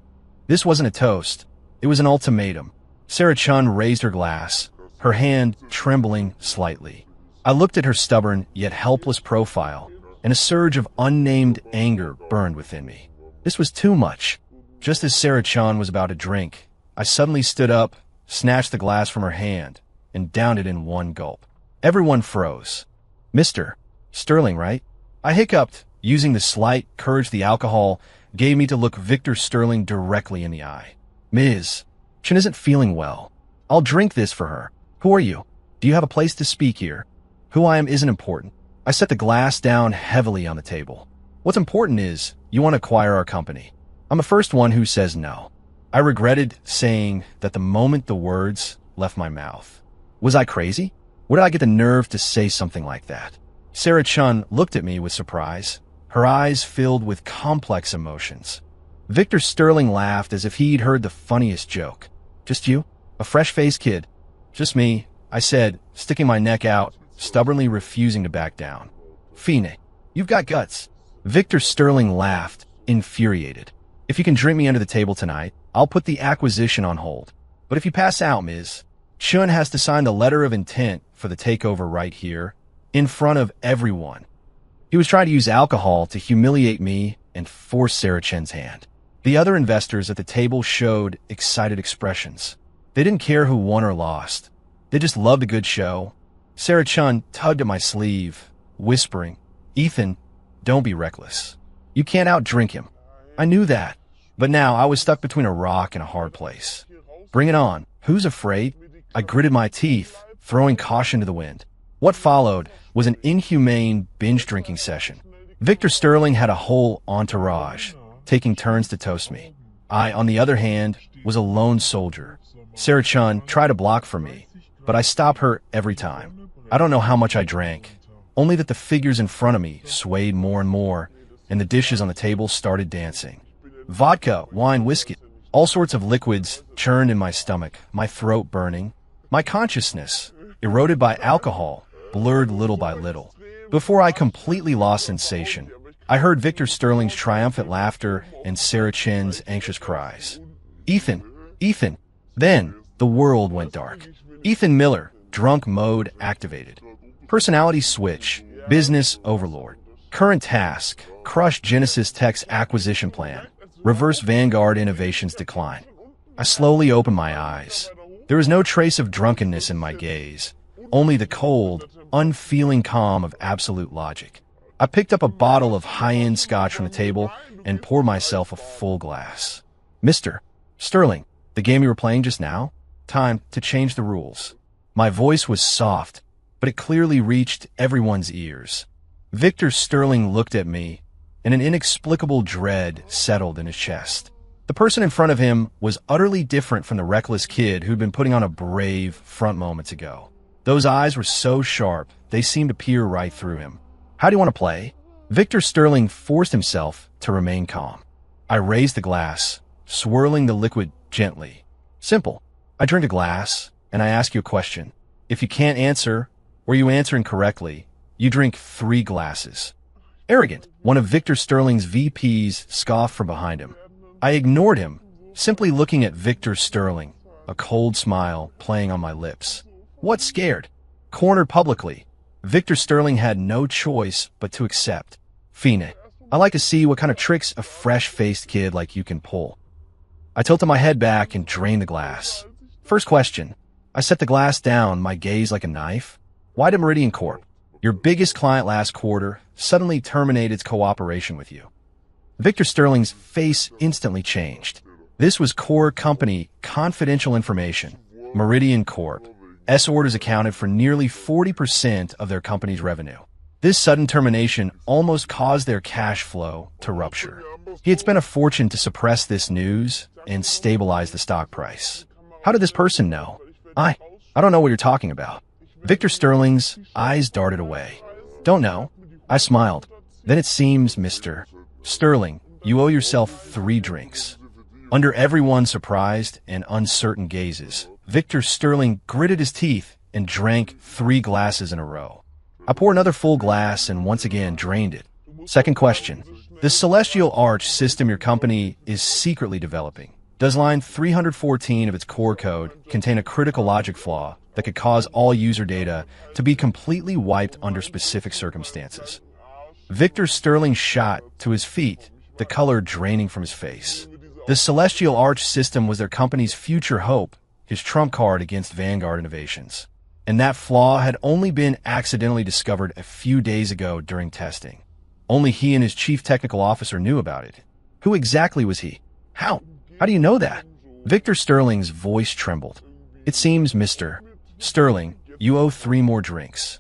This wasn't a toast. It was an ultimatum. Sarah Chen raised her glass, her hand trembling slightly. I looked at her stubborn yet helpless profile, and a surge of unnamed anger burned within me. This was too much. Just as Sarah Chen was about to drink, I suddenly stood up, snatched the glass from her hand, and downed it in one gulp. Everyone froze. Mr. Sterling, right? I hiccuped, using the slight courage the alcohol gave me to look Victor Sterling directly in the eye. Ms. Chen isn't feeling well. I'll drink this for her. Who are you? Do you have a place to speak here? Who I am isn't important. I set the glass down heavily on the table. What's important is, you want to acquire our company. I'm the first one who says no. I regretted saying that the moment the words left my mouth. Was I crazy? Where did I get the nerve to say something like that? Sarah Chen looked at me with surprise, her eyes filled with complex emotions. Victor Sterling laughed as if he'd heard the funniest joke. Just you? A fresh-faced kid? Just me, I said, sticking my neck out, stubbornly refusing to back down. Fine, you've got guts. Victor Sterling laughed, infuriated. If you can drink me under the table tonight, I'll put the acquisition on hold. But if you pass out, Ms. Chen has to sign the letter of intent for the takeover right here, in front of everyone. He was trying to use alcohol to humiliate me and force Sarah Chen's hand. The other investors at the table showed excited expressions. They didn't care who won or lost. They just loved a good show. Sarah Chen tugged at my sleeve, whispering, Ethan, don't be reckless. You can't outdrink him. I knew that, but now I was stuck between a rock and a hard place. Bring it on. Who's afraid? I gritted my teeth, throwing caution to the wind. What followed was an inhumane binge-drinking session. Victor Sterling had a whole entourage, taking turns to toast me. I, on the other hand, was a lone soldier. Sarah Chen tried to block for me, but I stopped her every time. I don't know how much I drank, only that the figures in front of me swayed more and more, and the dishes on the table started dancing. Vodka, wine, whiskey, all sorts of liquids churned in my stomach, my throat burning. My consciousness, eroded by alcohol, blurred little by little. Before I completely lost sensation, I heard Victor Sterling's triumphant laughter and Sarah Chen's anxious cries. Ethan! Ethan! Then, the world went dark. Ethan Miller, drunk mode activated. Personality switch, business overlord. Current task, crush Genesis Tech's acquisition plan. Reverse Vanguard Innovations decline. I slowly opened my eyes. There was no trace of drunkenness in my gaze, only the cold, unfeeling calm of absolute logic. I picked up a bottle of high-end scotch from the table and poured myself a full glass. Mr. Sterling, the game you were playing just now? Time to change the rules. My voice was soft, but it clearly reached everyone's ears. Victor Sterling looked at me, and an inexplicable dread settled in his chest. The person in front of him was utterly different from the reckless kid who'd been putting on a brave front moments ago. Those eyes were so sharp, they seemed to peer right through him. How do you want to play? Victor Sterling forced himself to remain calm. I raised the glass, swirling the liquid gently. Simple. I drink a glass, and I ask you a question. If you can't answer, or you answer incorrectly, you drink 3 glasses. Arrogant, one of Victor Sterling's VPs scoffed from behind him. I ignored him, simply looking at Victor Sterling, a cold smile playing on my lips. What scared? Cornered publicly, Victor Sterling had no choice but to accept. Fine. I like to see what kind of tricks a fresh-faced kid like you can pull. I tilted my head back and drained the glass. First question. I set the glass down, my gaze like a knife. Why did Meridian Corp, your biggest client last quarter, suddenly terminate its cooperation with you? Victor Sterling's face instantly changed. This was core company confidential information. Meridian Corp. S orders accounted for nearly 40% of their company's revenue. This sudden termination almost caused their cash flow to rupture. He had spent a fortune to suppress this news and stabilize the stock price. How did this person know? I don't know what you're talking about. Victor Sterling's eyes darted away. Don't know. I smiled. Then it seems, Mr. Sterling, you owe yourself 3 drinks. Under everyone's surprised and uncertain gazes, Victor Sterling gritted his teeth and drank 3 glasses in a row. I poured another full glass and once again drained it. Second question. The Celestial Arch system your company is secretly developing. Does line 314 of its core code contain a critical logic flaw that could cause all user data to be completely wiped under specific circumstances? Victor Sterling shot to his feet, the color draining from his face. The Celestial Arch system was their company's future hope, his trump card against Vanguard Innovations. And that flaw had only been accidentally discovered a few days ago during testing. Only he and his chief technical officer knew about it. Who exactly was he? How do you know that? Victor Sterling's voice trembled. It seems, Mr. Sterling, you owe 3 more drinks.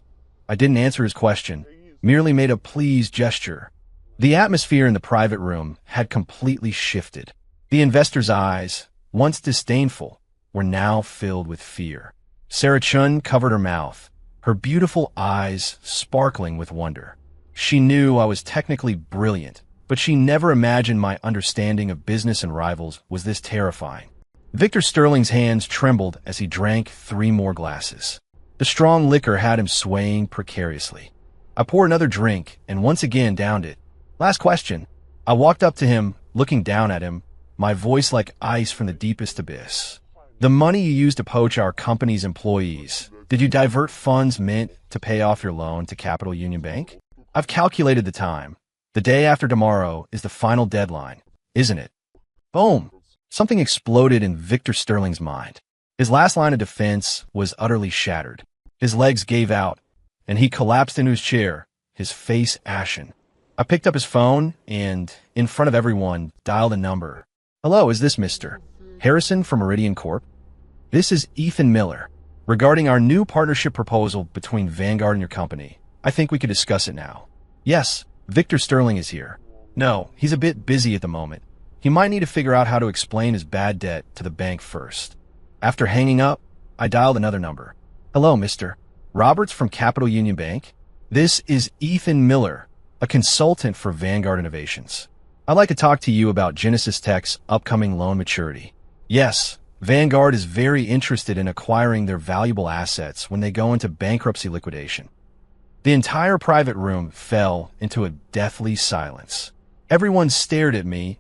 I didn't answer his question, merely made a pleased gesture. The atmosphere in the private room had completely shifted. The investor's eyes, once disdainful, were now filled with fear. Sarah Chun covered her mouth, her beautiful eyes sparkling with wonder. She knew I was technically brilliant, but she never imagined my understanding of business and rivals was this terrifying. Victor Sterling's hands trembled as he drank 3 more glasses. The strong liquor had him swaying precariously. I poured another drink and once again downed it. Last question. I walked up to him, looking down at him, my voice like ice from the deepest abyss. The money you used to poach our company's employees, did you divert funds meant to pay off your loan to Capital Union Bank? I've calculated the time. The day after tomorrow is the final deadline, isn't it? Boom! Something exploded in Victor Sterling's mind. His last line of defense was utterly shattered. His legs gave out, and he collapsed into his chair, his face ashen. I picked up his phone and, in front of everyone, dialed a number. Hello, is this Mr. Harrison from Meridian Corp? This is Ethan Miller. Regarding our new partnership proposal between Vanguard and your company, I think we could discuss it now. Yes, Victor Sterling is here. No, he's a bit busy at the moment. He might need to figure out how to explain his bad debt to the bank first. After hanging up, I dialed another number. Hello, Mr. Roberts from Capital Union Bank. This is Ethan Miller, a consultant for Vanguard Innovations. I'd like to talk to you about Genesis Tech's upcoming loan maturity. Yes, Vanguard is very interested in acquiring their valuable assets when they go into bankruptcy liquidation. The entire private room fell into a deathly silence. Everyone stared at me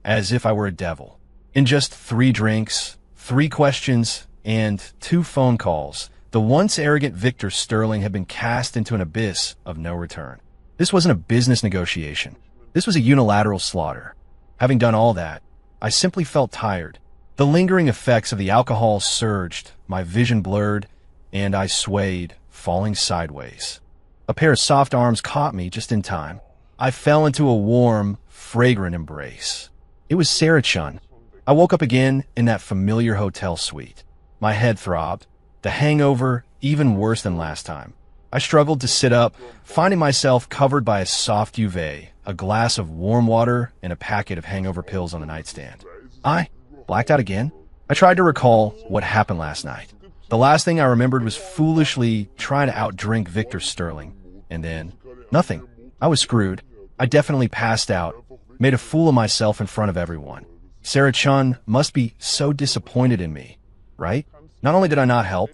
as if I were a devil. In just 3 drinks, 3 questions, and 2 phone calls, the once arrogant Victor Sterling had been cast into an abyss of no return. This wasn't a business negotiation. This was a unilateral slaughter. Having done all that, I simply felt tired. The lingering effects of the alcohol surged, my vision blurred, and I swayed, falling sideways. A pair of soft arms caught me just in time. I fell into a warm, fragrant embrace. It was Sarah Chun. I woke up again in that familiar hotel suite. My head throbbed, the hangover even worse than last time. I struggled to sit up, finding myself covered by a soft duvet, a glass of warm water, and a packet of hangover pills on the nightstand. I blacked out again. I tried to recall what happened last night. The last thing I remembered was foolishly trying to outdrink Victor Sterling. And then, nothing. I was screwed. I definitely passed out, made a fool of myself in front of everyone. Sarah Chun must be so disappointed in me, right? Not only did I not help,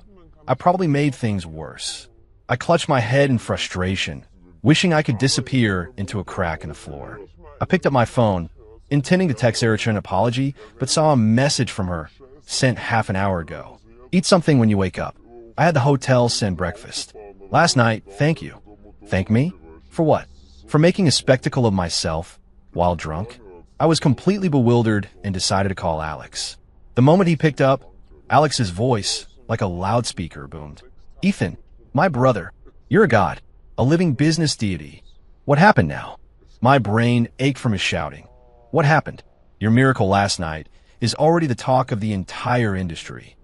I probably made things worse. I clutched my head in frustration, wishing I could disappear into a crack in the floor. I picked up my phone, intending to text Sarah Chun an apology, but saw a message from her, sent half an hour ago. Eat something when you wake up. I had the hotel send breakfast. Last night, thank you. Thank me? For what? For making a spectacle of myself while drunk? I was completely bewildered and decided to call Alex. The moment he picked up, Alex's voice, like a loudspeaker, boomed. Ethan, my brother, you're a god, a living business deity. What happened now? My brain ached from his shouting. What happened? Your miracle last night is already the talk of the entire industry.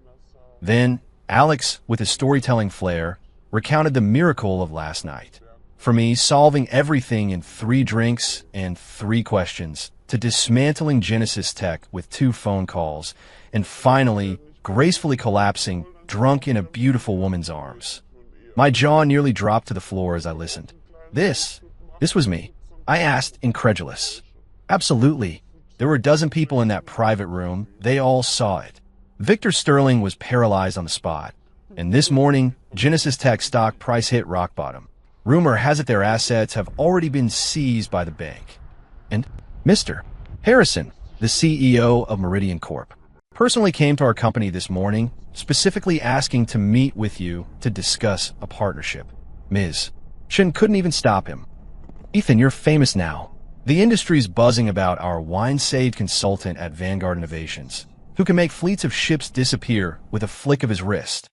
Then, Alex, with his storytelling flair, recounted the miracle of last night. For me, solving everything in 3 drinks and 3 questions, to dismantling Genesis Tech with 2 phone calls, and finally, gracefully collapsing, drunk in a beautiful woman's arms. My jaw nearly dropped to the floor as I listened. This was me, I asked, incredulous. Absolutely. There were a dozen people in that private room. They all saw it. Victor Sterling was paralyzed on the spot. And this morning, Genesis Tech stock price hit rock bottom. Rumor has it their assets have already been seized by the bank. And Mr. Harrison, the CEO of Meridian Corp, personally came to our company this morning, specifically asking to meet with you to discuss a partnership. Ms. Shin couldn't even stop him. Ethan, you're famous now. The industry's buzzing about our wine-saved consultant at Vanguard Innovations, who can make fleets of ships disappear with a flick of his wrist.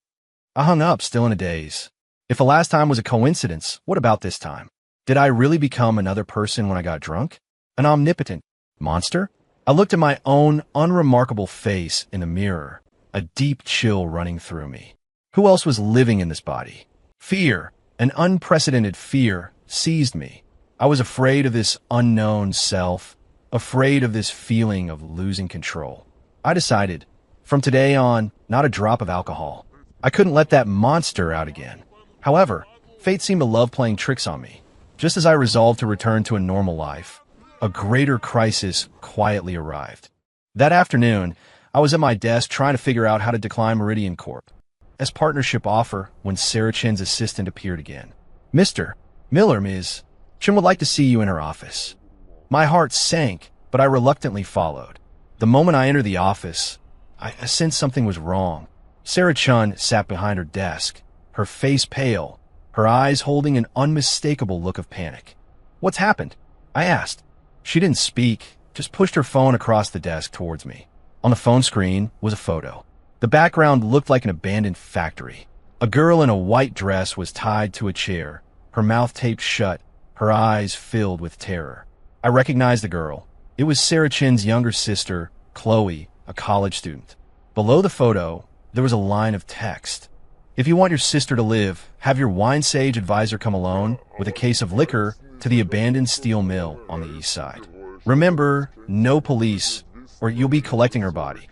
I hung up, still in a daze. If the last time was a coincidence, what about this time? Did I really become another person when I got drunk? An omnipotent monster? I looked at my own unremarkable face in the mirror, a deep chill running through me. Who else was living in this body? Fear, an unprecedented fear, seized me. I was afraid of this unknown self, afraid of this feeling of losing control. I decided, from today on, not a drop of alcohol. I couldn't let that monster out again. However, fate seemed to love playing tricks on me. Just as I resolved to return to a normal life, a greater crisis quietly arrived. That afternoon, I was at my desk trying to figure out how to decline Meridian Corp as partnership offer when Sarah Chin's assistant appeared again. Mr. Miller, Ms. Chin would like to see you in her office. My heart sank, but I reluctantly followed. The moment I entered the office, I sensed something was wrong. Sarah Chun sat behind her desk, her face pale, her eyes holding an unmistakable look of panic. What's happened? I asked. She didn't speak, just pushed her phone across the desk towards me. On the phone screen was a photo. The background looked like an abandoned factory. A girl in a white dress was tied to a chair, her mouth taped shut, her eyes filled with terror. I recognized the girl. It was Sarah Chin's younger sister, Chloe, a college student. Below the photo, there was a line of text. If you want your sister to live, have your wine sage advisor come alone with a case of liquor to the abandoned steel mill on the east side. Remember, no police, or you'll be collecting her body.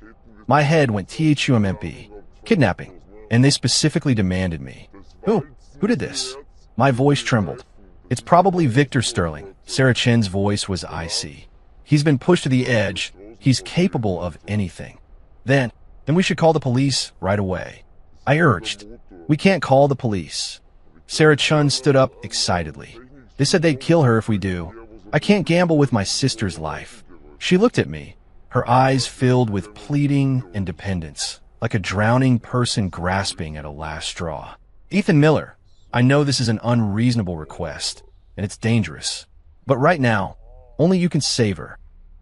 My head went THUMMP. Kidnapping. And they specifically demanded me. Who did this? My voice trembled. It's probably Victor Sterling. Sarah Chin's voice was icy. He's been pushed to the edge. He's capable of anything. Then we should call the police right away. I urged. We can't call the police. Sarah Chun stood up excitedly. They said they'd kill her if we do. I can't gamble with my sister's life. She looked at me, her eyes filled with pleading and dependence, like a drowning person grasping at a last straw. Ethan Miller, I know this is an unreasonable request, and it's dangerous. But right now, only you can save her.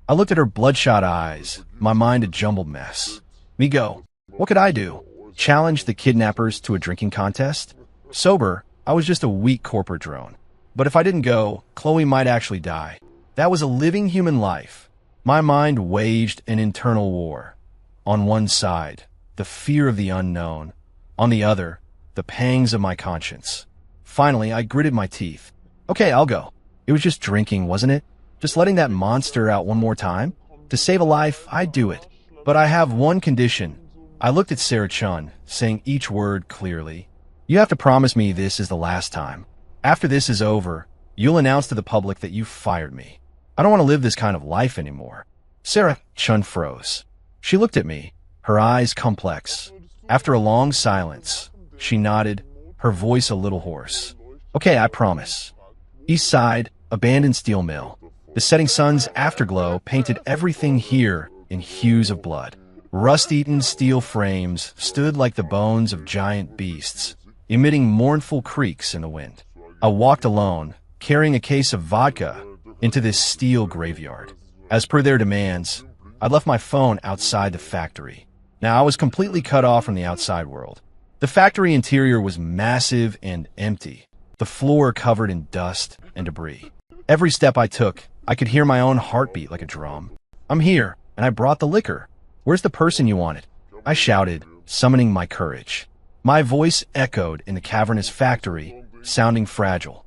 I looked at her bloodshot eyes, my mind a jumbled mess. Me go. What could I do? Challenge the kidnappers to a drinking contest? Sober, I was just a weak corporate drone. But if I didn't go, Chloe might actually die. That was a living human life. My mind waged an internal war. On one side, the fear of the unknown. On the other, the pangs of my conscience. Finally, I gritted my teeth. Okay, I'll go. It was just drinking, wasn't it? Just letting that monster out one more time? To save a life, I'd do it. But I have one condition. I looked at Sarah Chun, saying each word clearly. You have to promise me this is the last time. After this is over, you'll announce to the public that you fired me. I don't want to live this kind of life anymore. Sarah Chun froze. She looked at me, her eyes complex. After a long silence, she nodded, her voice a little hoarse. Okay, I promise. East Side, abandoned steel mill. The setting sun's afterglow painted everything here in hues of blood. Rust-eaten steel frames stood like the bones of giant beasts, emitting mournful creaks in the wind. I walked alone, carrying a case of vodka, into this steel graveyard. As per their demands, I'd left my phone outside the factory. Now I was completely cut off from the outside world. The factory interior was massive and empty, the floor covered in dust and debris. Every step I took, I could hear my own heartbeat like a drum. I'm here, and I brought the liquor. Where's the person you wanted? I shouted, summoning my courage. My voice echoed in the cavernous factory, sounding fragile.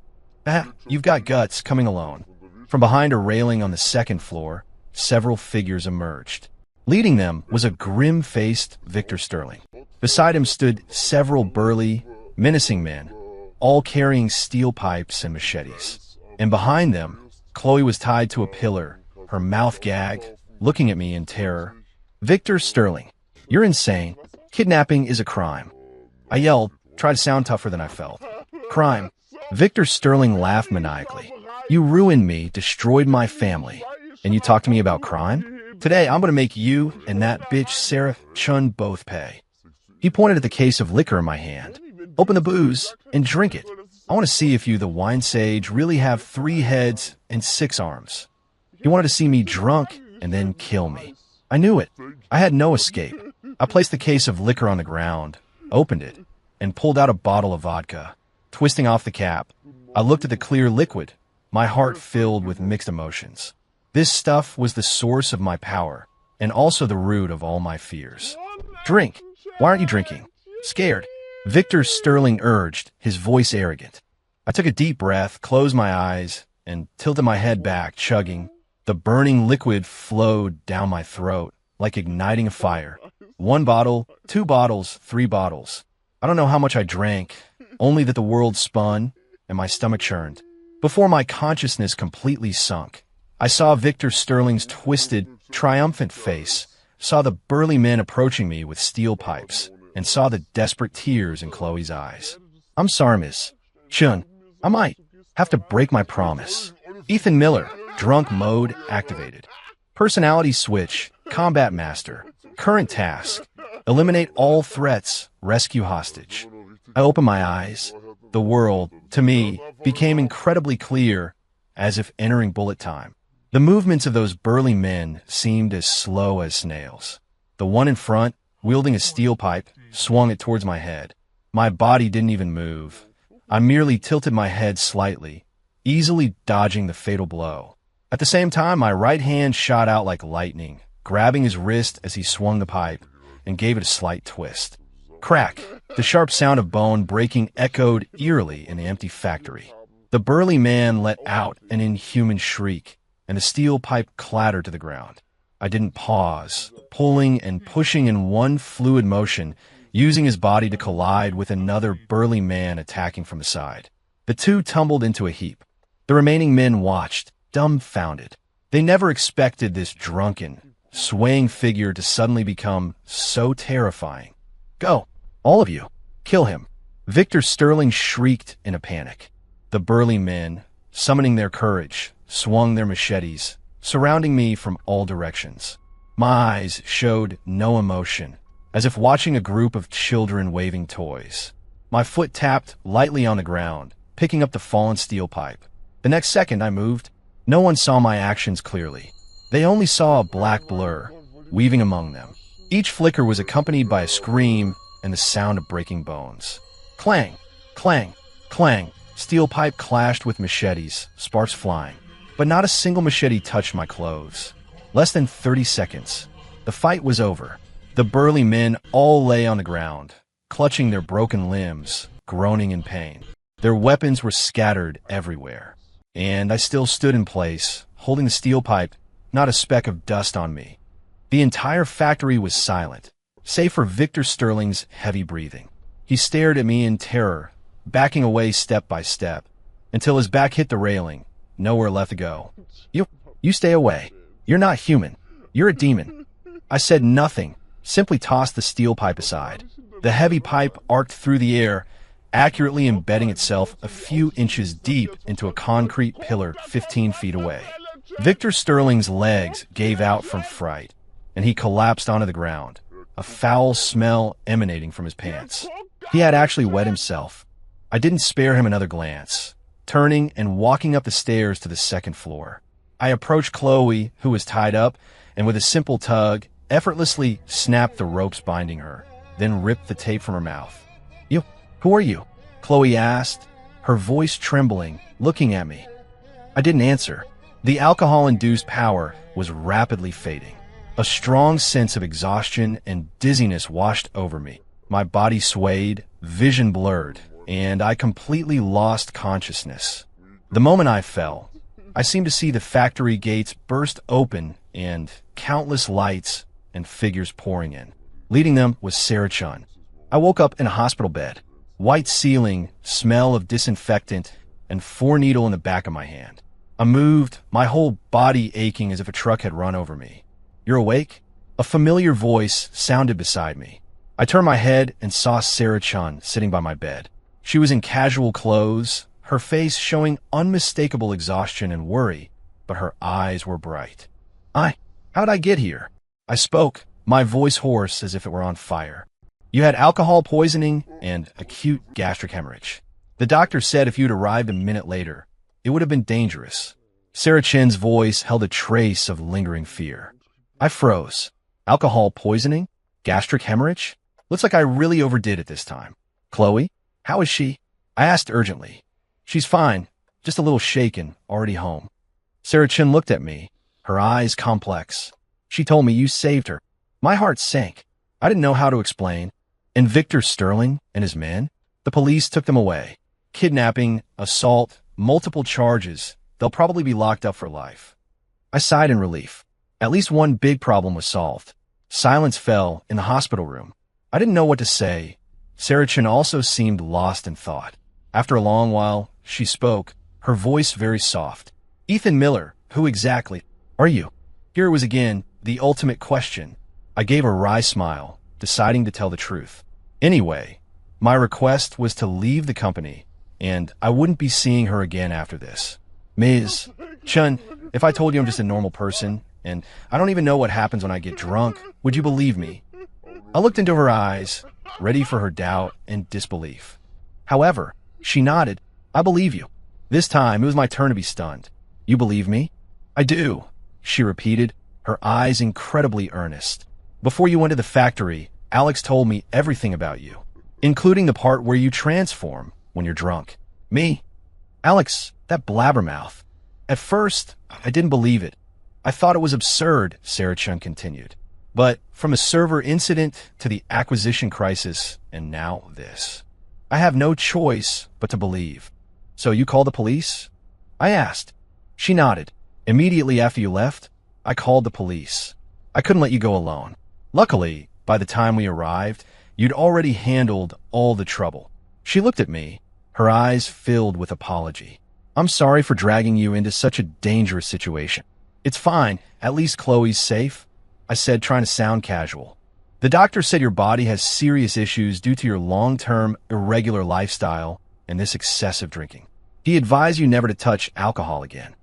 You've got guts, coming alone. From behind a railing on the second floor, several figures emerged. Leading them was a grim-faced Victor Sterling. Beside him stood several burly, menacing men, all carrying steel pipes and machetes. And behind them, Chloe was tied to a pillar, her mouth gagged, looking at me in terror. Victor Sterling, you're insane. Kidnapping is a crime. I yelled, tried to sound tougher than I felt. Crime. Victor Sterling laughed maniacally. You ruined me, destroyed my family, and you talk to me about crime? Today, I'm gonna make you and that bitch Sarah Chun both pay. He pointed at the case of liquor in my hand. Open the booze and drink it. I want to see if you, the wine sage, really have 3 heads and 6 arms. He wanted to see me drunk and then kill me. I knew it. I had no escape. I placed the case of liquor on the ground, opened it, and pulled out a bottle of vodka. Twisting off the cap, I looked at the clear liquid, my heart filled with mixed emotions. This stuff was the source of my power, and also the root of all my fears. Drink. Why aren't you drinking? Scared. Victor Sterling urged, his voice arrogant. I took a deep breath, closed my eyes, and tilted my head back, chugging. The burning liquid flowed down my throat, like igniting a fire. 1 bottle, 2 bottles, 3 bottles. I don't know how much I drank, only that the world spun and my stomach churned. Before my consciousness completely sunk, I saw Victor Sterling's twisted, triumphant face, saw the burly men approaching me with steel pipes, and saw the desperate tears in Chloe's eyes. I'm sorry, Miss Chun. I might have to break my promise. Ethan Miller, drunk mode activated. Personality switch, combat master. Current task, eliminate all threats, rescue hostage. I opened my eyes. The world, to me, became incredibly clear, as if entering bullet time. The movements of those burly men seemed as slow as snails. The one in front, wielding a steel pipe, swung it towards my head. My body didn't even move. I merely tilted my head slightly, easily dodging the fatal blow. At the same time, my right hand shot out like lightning, grabbing his wrist as he swung the pipe, and gave it a slight twist. Crack! The sharp sound of bone breaking echoed eerily in the empty factory. The burly man let out an inhuman shriek, and the steel pipe clattered to the ground. I didn't pause, pulling and pushing in one fluid motion, using his body to collide with another burly man attacking from the side. The two tumbled into a heap. The remaining men watched, dumbfounded. They never expected this drunken, swaying figure to suddenly become so terrifying. Go, all of you, kill him. Victor Sterling shrieked in a panic. The burly men, summoning their courage, swung their machetes, surrounding me from all directions. My eyes showed no emotion, as if watching a group of children waving toys. My foot tapped lightly on the ground, picking up the fallen steel pipe. The next second I moved. No one saw my actions clearly. They only saw a black blur, weaving among them. Each flicker was accompanied by a scream and the sound of breaking bones. Clang, clang, clang. Steel pipe clashed with machetes, sparks flying. But not a single machete touched my clothes. Less than 30 seconds. The fight was over. The burly men all lay on the ground, clutching their broken limbs, groaning in pain. Their weapons were scattered everywhere. And I still stood in place, holding the steel pipe, not a speck of dust on me. The entire factory was silent, save for Victor Sterling's heavy breathing. He stared at me in terror, backing away step by step, until his back hit the railing, nowhere left to go. You stay away. You're not human. You're a demon. I said nothing, simply tossed the steel pipe aside. The heavy pipe arced through the air, accurately embedding itself a few inches deep into a concrete pillar 15 feet away. Victor Sterling's legs gave out from fright, and he collapsed onto the ground, a foul smell emanating from his pants. He had actually wet himself. I didn't spare him another glance, turning and walking up the stairs to the second floor. I approached Chloe, who was tied up, and with a simple tug, effortlessly snapped the ropes binding her, then ripped the tape from her mouth. Who are you? Chloe asked, her voice trembling, looking at me. I didn't answer. The alcohol-induced power was rapidly fading. A strong sense of exhaustion and dizziness washed over me. My body swayed, vision blurred, and I completely lost consciousness. The moment I fell, I seemed to see the factory gates burst open and countless lights and figures pouring in. Leading them was Sarah Chun. I woke up in a hospital bed. White ceiling, smell of disinfectant, and 4-needle in the back of my hand. I moved, my whole body aching as if a truck had run over me. You're awake? A familiar voice sounded beside me. I turned my head and saw Sarah Chun sitting by my bed. She was in casual clothes, her face showing unmistakable exhaustion and worry, but her eyes were bright. How'd I get here? I spoke, my voice hoarse as if it were on fire. You had alcohol poisoning and acute gastric hemorrhage. The doctor said if you'd arrived a minute later, it would have been dangerous. Sarah Chen's voice held a trace of lingering fear. I froze. Alcohol poisoning? Gastric hemorrhage? Looks like I really overdid it this time. Chloe? How is she? I asked urgently. She's fine, just a little shaken, already home. Sarah Chen looked at me, her eyes complex. She told me you saved her. My heart sank. I didn't know how to explain. And Victor Sterling and his men? The police took them away. Kidnapping, assault, multiple charges. They'll probably be locked up for life. I sighed in relief. At least one big problem was solved. Silence fell in the hospital room. I didn't know what to say. Sarah Chen also seemed lost in thought. After a long while, she spoke, her voice very soft. Ethan Miller, who exactly are you? Here it was again, the ultimate question. I gave a wry smile, deciding to tell the truth. Anyway, my request was to leave the company, and I wouldn't be seeing her again after this. Ms. Chun, if I told you I'm just a normal person, and I don't even know what happens when I get drunk, would you believe me? I looked into her eyes, ready for her doubt and disbelief. However, she nodded. I believe you. This time, it was my turn to be stunned. You believe me? I do, she repeated, her eyes incredibly earnest. Before you went to the factory, Alex told me everything about you, including the part where you transform when you're drunk. Me? Alex, that blabbermouth. At first, I didn't believe it. I thought it was absurd, Sarah Chun continued. But from a server incident to the acquisition crisis, and now this. I have no choice but to believe. So you called the police? I asked. She nodded. Immediately after you left, I called the police. I couldn't let you go alone. Luckily, by the time we arrived, you'd already handled all the trouble. She looked at me, her eyes filled with apology. I'm sorry for dragging you into such a dangerous situation. It's fine, at least Chloe's safe, I said, trying to sound casual. The doctor said your body has serious issues due to your long-term, irregular lifestyle and this excessive drinking. He advised you never to touch alcohol again.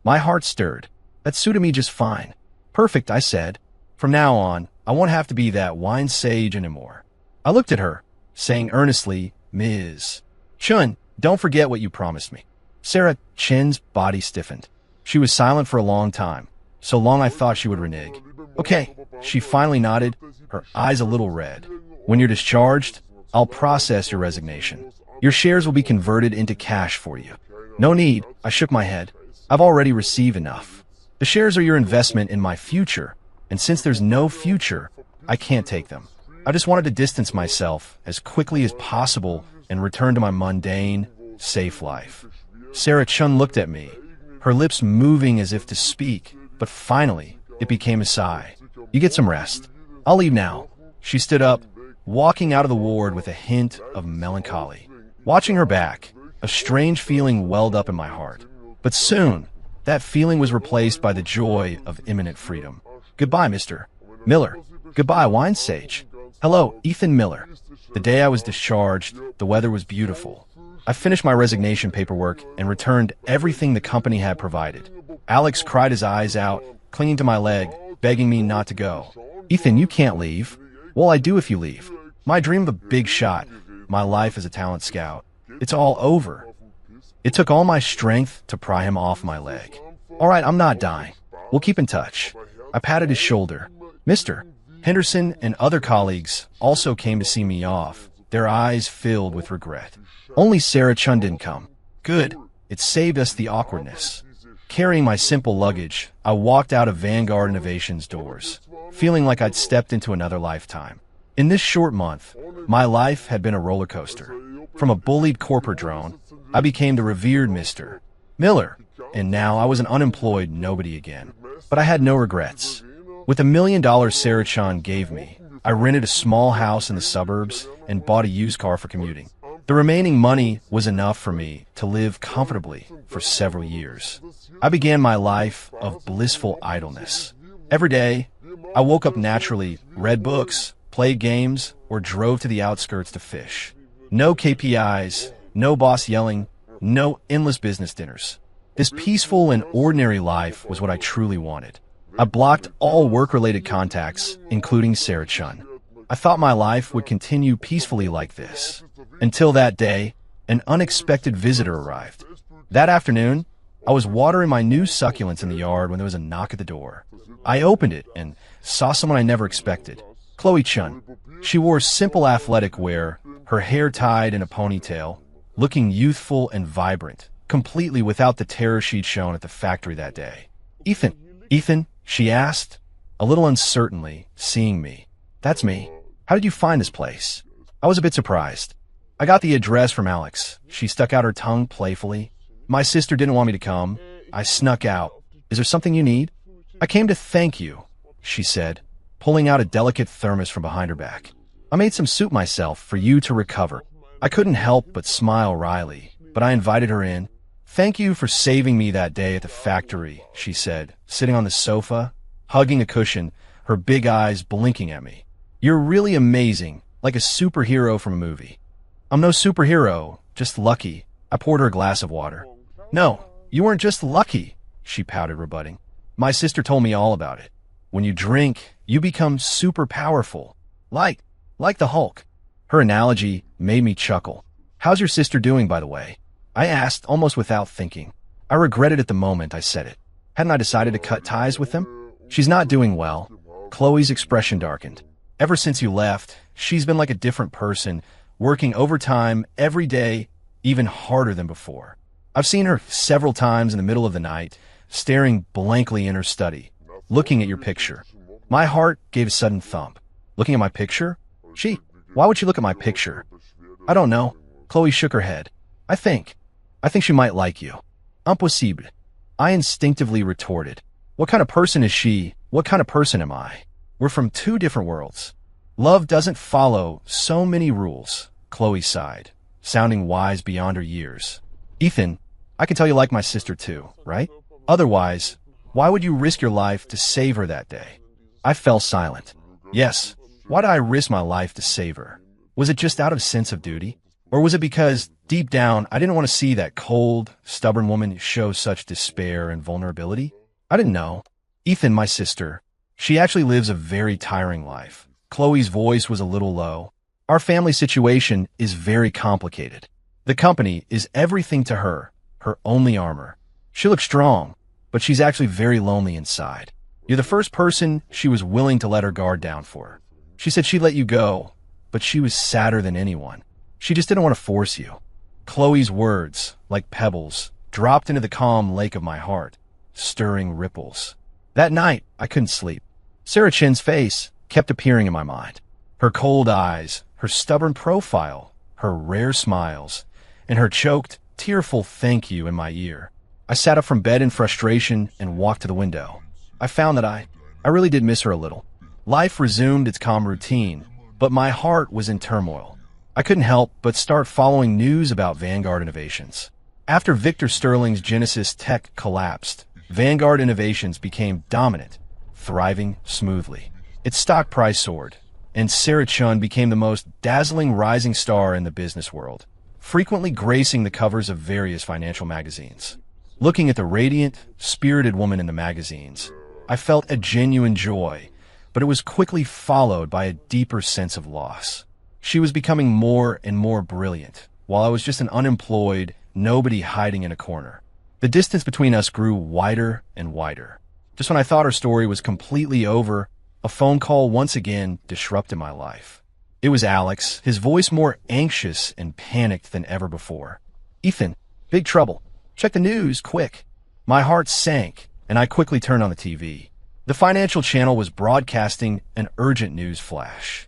My heart stirred. That suited me just fine. Perfect, I said. From now on, I won't have to be that wine sage anymore. I looked at her, saying earnestly, Ms. Chun, don't forget what you promised me. Sarah Chen's body stiffened. She was silent for a long time, so long I thought she would renege. Okay, she finally nodded, her eyes a little red. When you're discharged, I'll process your resignation. Your shares will be converted into cash for you. No need, I shook my head. I've already received enough. The shares are your investment in my future, and since there's no future, I can't take them. I just wanted to distance myself as quickly as possible and return to my mundane, safe life. Sarah Chun looked at me, her lips moving as if to speak, but finally, it became a sigh. You get some rest. I'll leave now. She stood up, walking out of the ward with a hint of melancholy. Watching her back, a strange feeling welled up in my heart. But soon, that feeling was replaced by the joy of imminent freedom. Goodbye, Mr. Miller. Goodbye, Wine Sage. Hello, Ethan Miller. The day I was discharged, the weather was beautiful. I finished my resignation paperwork and returned everything the company had provided. Alex cried his eyes out, clinging to my leg, begging me not to go. Ethan, you can't leave. Well, I do if you leave. My dream of a big shot, my life as a talent scout, it's all over. It took all my strength to pry him off my leg. All right, I'm not dying. We'll keep in touch. I patted his shoulder. Mr. Henderson and other colleagues also came to see me off, their eyes filled with regret. Only Sarah Chun didn't come. Good. It saved us the awkwardness. Carrying my simple luggage, I walked out of Vanguard Innovations' doors, feeling like I'd stepped into another lifetime. In this short month, my life had been a roller coaster. From a bullied corporate drone, I became the revered Mr. Miller, and now I was an unemployed nobody again. But I had no regrets. With $1 million Sarah Chun gave me, I rented a small house in the suburbs and bought a used car for commuting. The remaining money was enough for me to live comfortably for several years. I began my life of blissful idleness. Every day, I woke up naturally, read books, played games, or drove to the outskirts to fish. No KPIs, no boss yelling, no endless business dinners. This peaceful and ordinary life was what I truly wanted. I blocked all work-related contacts, including Sarah Chun. I thought my life would continue peacefully like this. Until that day, an unexpected visitor arrived. That afternoon, I was watering my new succulents in the yard when there was a knock at the door. I opened it and saw someone I never expected. Chloe Chun. She wore simple athletic wear, her hair tied in a ponytail, looking youthful and vibrant, completely without the terror she'd shown at the factory that day. Ethan, she asked, a little uncertainly, seeing me. That's me. How did you find this place? I was a bit surprised. I got the address from Alex. She stuck out her tongue playfully. My sister didn't want me to come. I snuck out. Is there something you need? I came to thank you, she said, pulling out a delicate thermos from behind her back. I made some soup myself for you to recover. I couldn't help but smile wryly, but I invited her in. Thank you for saving me that day at the factory, she said, sitting on the sofa, hugging a cushion, her big eyes blinking at me. You're really amazing, like a superhero from a movie. I'm no superhero, just lucky. I poured her a glass of water. No, you weren't just lucky, she pouted, rebutting. My sister told me all about it. When you drink, you become super powerful. Like the Hulk. Her analogy made me chuckle. How's your sister doing, by the way? I asked, almost without thinking. I regretted at the moment I said it. Hadn't I decided to cut ties with them? She's not doing well. Chloe's expression darkened. Ever since you left, she's been like a different person, working overtime every day, even harder than before. I've seen her several times in the middle of the night, staring blankly in her study, looking at your picture. My heart gave a sudden thump. Looking at my picture? Why would she look at my picture? I don't know. Chloe shook her head. I think she might like you. Impossible. I instinctively retorted. What kind of person is she? What kind of person am I? We're from two different worlds. Love doesn't follow so many rules, Chloe sighed, sounding wise beyond her years. Ethan, I can tell you like my sister too, right? Otherwise, why would you risk your life to save her that day? I fell silent. Yes, why did I risk my life to save her? Was it just out of sense of duty? Or was it because, deep down, I didn't want to see that cold, stubborn woman show such despair and vulnerability? I didn't know. Ethan, my sister, she actually lives a very tiring life. Chloe's voice was a little low. Our family situation is very complicated. The company is everything to her, her only armor. She looks strong, but she's actually very lonely inside. You're the first person she was willing to let her guard down for. She said she'd let you go, but she was sadder than anyone. She just didn't want to force you. Chloe's words, like pebbles, dropped into the calm lake of my heart, stirring ripples. That night, I couldn't sleep. Sarah Chun's face kept appearing in my mind. Her cold eyes, her stubborn profile, her rare smiles, and her choked, tearful thank you in my ear. I sat up from bed in frustration and walked to the window. I found that I really did miss her a little. Life resumed its calm routine, but my heart was in turmoil. I couldn't help but start following news about Vanguard Innovations. After Victor Sterling's Genesis Tech collapsed, Vanguard Innovations became dominant, thriving smoothly. Its stock price soared, and Sarah Chun became the most dazzling rising star in the business world, frequently gracing the covers of various financial magazines. Looking at the radiant, spirited woman in the magazines, I felt a genuine joy, but it was quickly followed by a deeper sense of loss. She was becoming more and more brilliant, while I was just an unemployed nobody hiding in a corner. The distance between us grew wider and wider. Just when I thought our story was completely over, a phone call once again disrupted my life. It was Alex, his voice more anxious and panicked than ever before. "Ethan, big trouble. Check the news, quick." My heart sank, and I quickly turned on the TV. The financial channel was broadcasting an urgent news flash.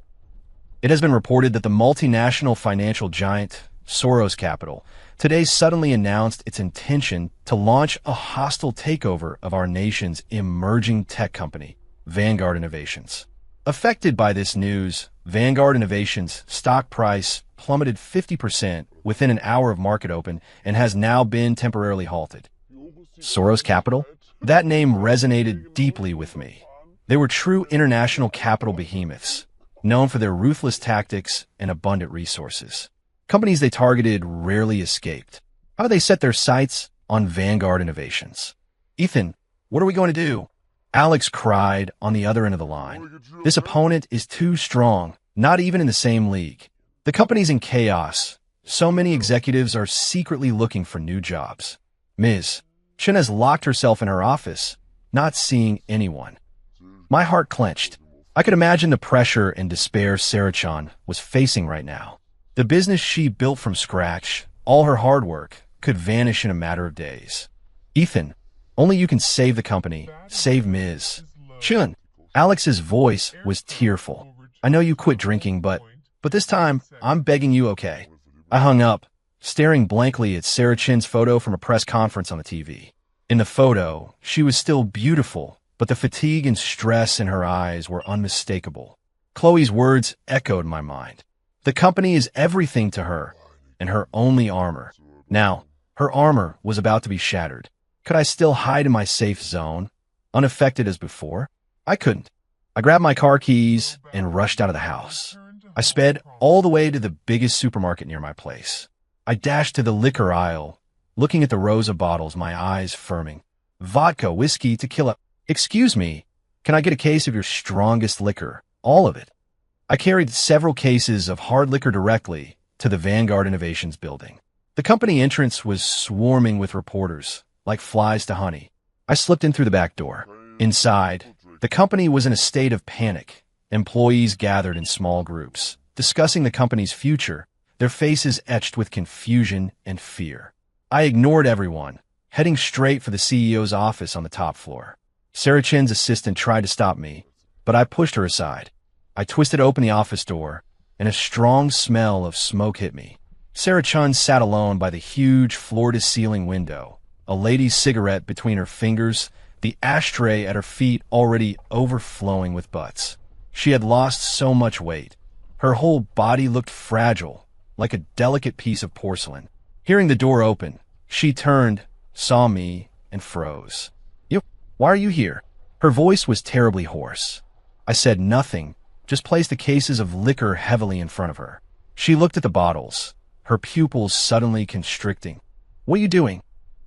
It has been reported that the multinational financial giant, Soros Capital, today suddenly announced its intention to launch a hostile takeover of our nation's emerging tech company, Vanguard Innovations. Affected by this news, Vanguard Innovations' stock price plummeted 50% within an hour of market open and has now been temporarily halted. Soros Capital? That name resonated deeply with me. They were true international capital behemoths, known for their ruthless tactics and abundant resources. Companies they targeted rarely escaped. How do they set their sights on Vanguard Innovations? "Ethan, what are we going to do?" Alex cried on the other end of the line. "This opponent is too strong, not even in the same league. The company's in chaos. So many executives are secretly looking for new jobs. Ms. Chen has locked herself in her office, not seeing anyone." My heart clenched. I could imagine the pressure and despair Sarah Chun was facing right now. The business she built from scratch, all her hard work, could vanish in a matter of days. "Ethan, only you can save the company, save Ms. Chun." Alex's voice was tearful. "I know you quit drinking, but this time, I'm begging you, okay?" I hung up, staring blankly at Sarah Chin's photo from a press conference on the TV. In the photo, she was still beautiful, but the fatigue and stress in her eyes were unmistakable. Chloe's words echoed in my mind. The company is everything to her, and her only armor. Now, her armor was about to be shattered. Could I still hide in my safe zone, unaffected as before? I couldn't. I grabbed my car keys and rushed out of the house. I sped all the way to the biggest supermarket near my place. I dashed to the liquor aisle, looking at the rows of bottles, my eyes firming. Vodka, whiskey, tequila. "Excuse me, can I get a case of your strongest liquor? All of it." I carried several cases of hard liquor directly to the Vanguard Innovations building. The company entrance was swarming with reporters, like flies to honey. I slipped in through the back door. Inside, the company was in a state of panic. Employees gathered in small groups, discussing the company's future, their faces etched with confusion and fear. I ignored everyone, heading straight for the CEO's office on the top floor. Sarah Chin's assistant tried to stop me, but I pushed her aside. I twisted open the office door, and a strong smell of smoke hit me. Sarah Chun sat alone by the huge floor-to-ceiling window, a lady's cigarette between her fingers, the ashtray at her feet already overflowing with butts. She had lost so much weight. Her whole body looked fragile, like a delicate piece of porcelain. Hearing the door open, she turned, saw me, and froze. "Why are you here?" Her voice was terribly hoarse. I said nothing, just placed the cases of liquor heavily in front of her. She looked at the bottles, her pupils suddenly constricting. "What are you doing?"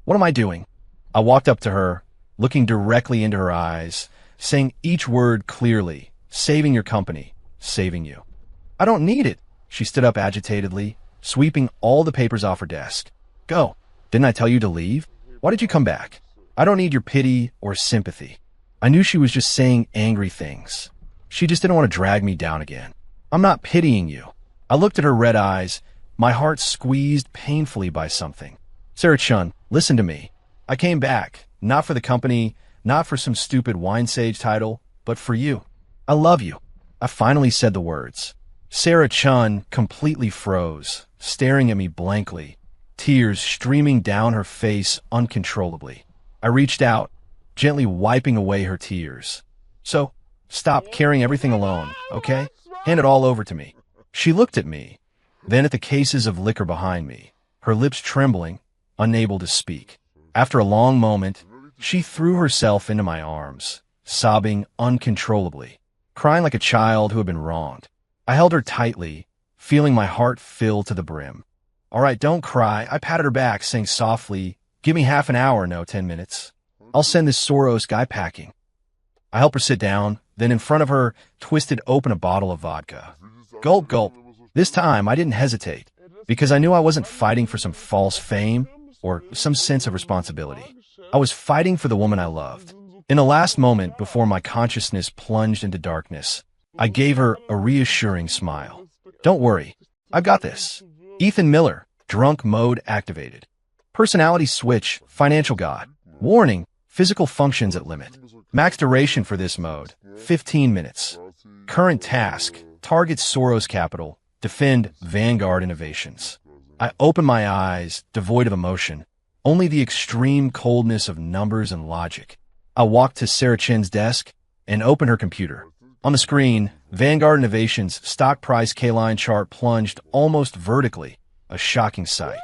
"What am I doing?" I walked up to her, looking directly into her eyes, saying each word clearly, "Saving your company, saving you." "I don't need it." She stood up agitatedly, sweeping all the papers off her desk. "Go. Didn't I tell you to leave? Why did you come back? I don't need your pity or sympathy." I knew she was just saying angry things. She just didn't want to drag me down again. "I'm not pitying you." I looked at her red eyes, my heart squeezed painfully by something. "Sarah Chun, listen to me. I came back, not for the company, not for some stupid wine sage title, but for you. I love you." I finally said the words. Sarah Chun completely froze, staring at me blankly, tears streaming down her face uncontrollably. I reached out, gently wiping away her tears. So, stop carrying everything alone, okay? Hand it all over to me. She looked at me, then at the cases of liquor behind me, her lips trembling, unable to speak. After a long moment, she threw herself into my arms, sobbing uncontrollably, crying like a child who had been wronged. I held her tightly, feeling my heart fill to the brim. "All right, don't cry." I patted her back, saying softly, "Give me half an hour, no 10 minutes. I'll send this Soros guy packing." I helped her sit down, then in front of her, twisted open a bottle of vodka. Gulp, gulp. This time, I didn't hesitate, because I knew I wasn't fighting for some false fame or some sense of responsibility. I was fighting for the woman I loved. In the last moment before my consciousness plunged into darkness, I gave her a reassuring smile. "Don't worry, I've got this." Ethan Miller, drunk mode activated. Personality switch, financial god. Warning, physical functions at limit. Max duration for this mode, 15 minutes. Current task, target Soros Capital, defend Vanguard Innovations. I opened my eyes, devoid of emotion, only the extreme coldness of numbers and logic. I walked to Sarah Chen's desk and opened her computer. On the screen, Vanguard Innovations' stock price K-line chart plunged almost vertically, a shocking sight.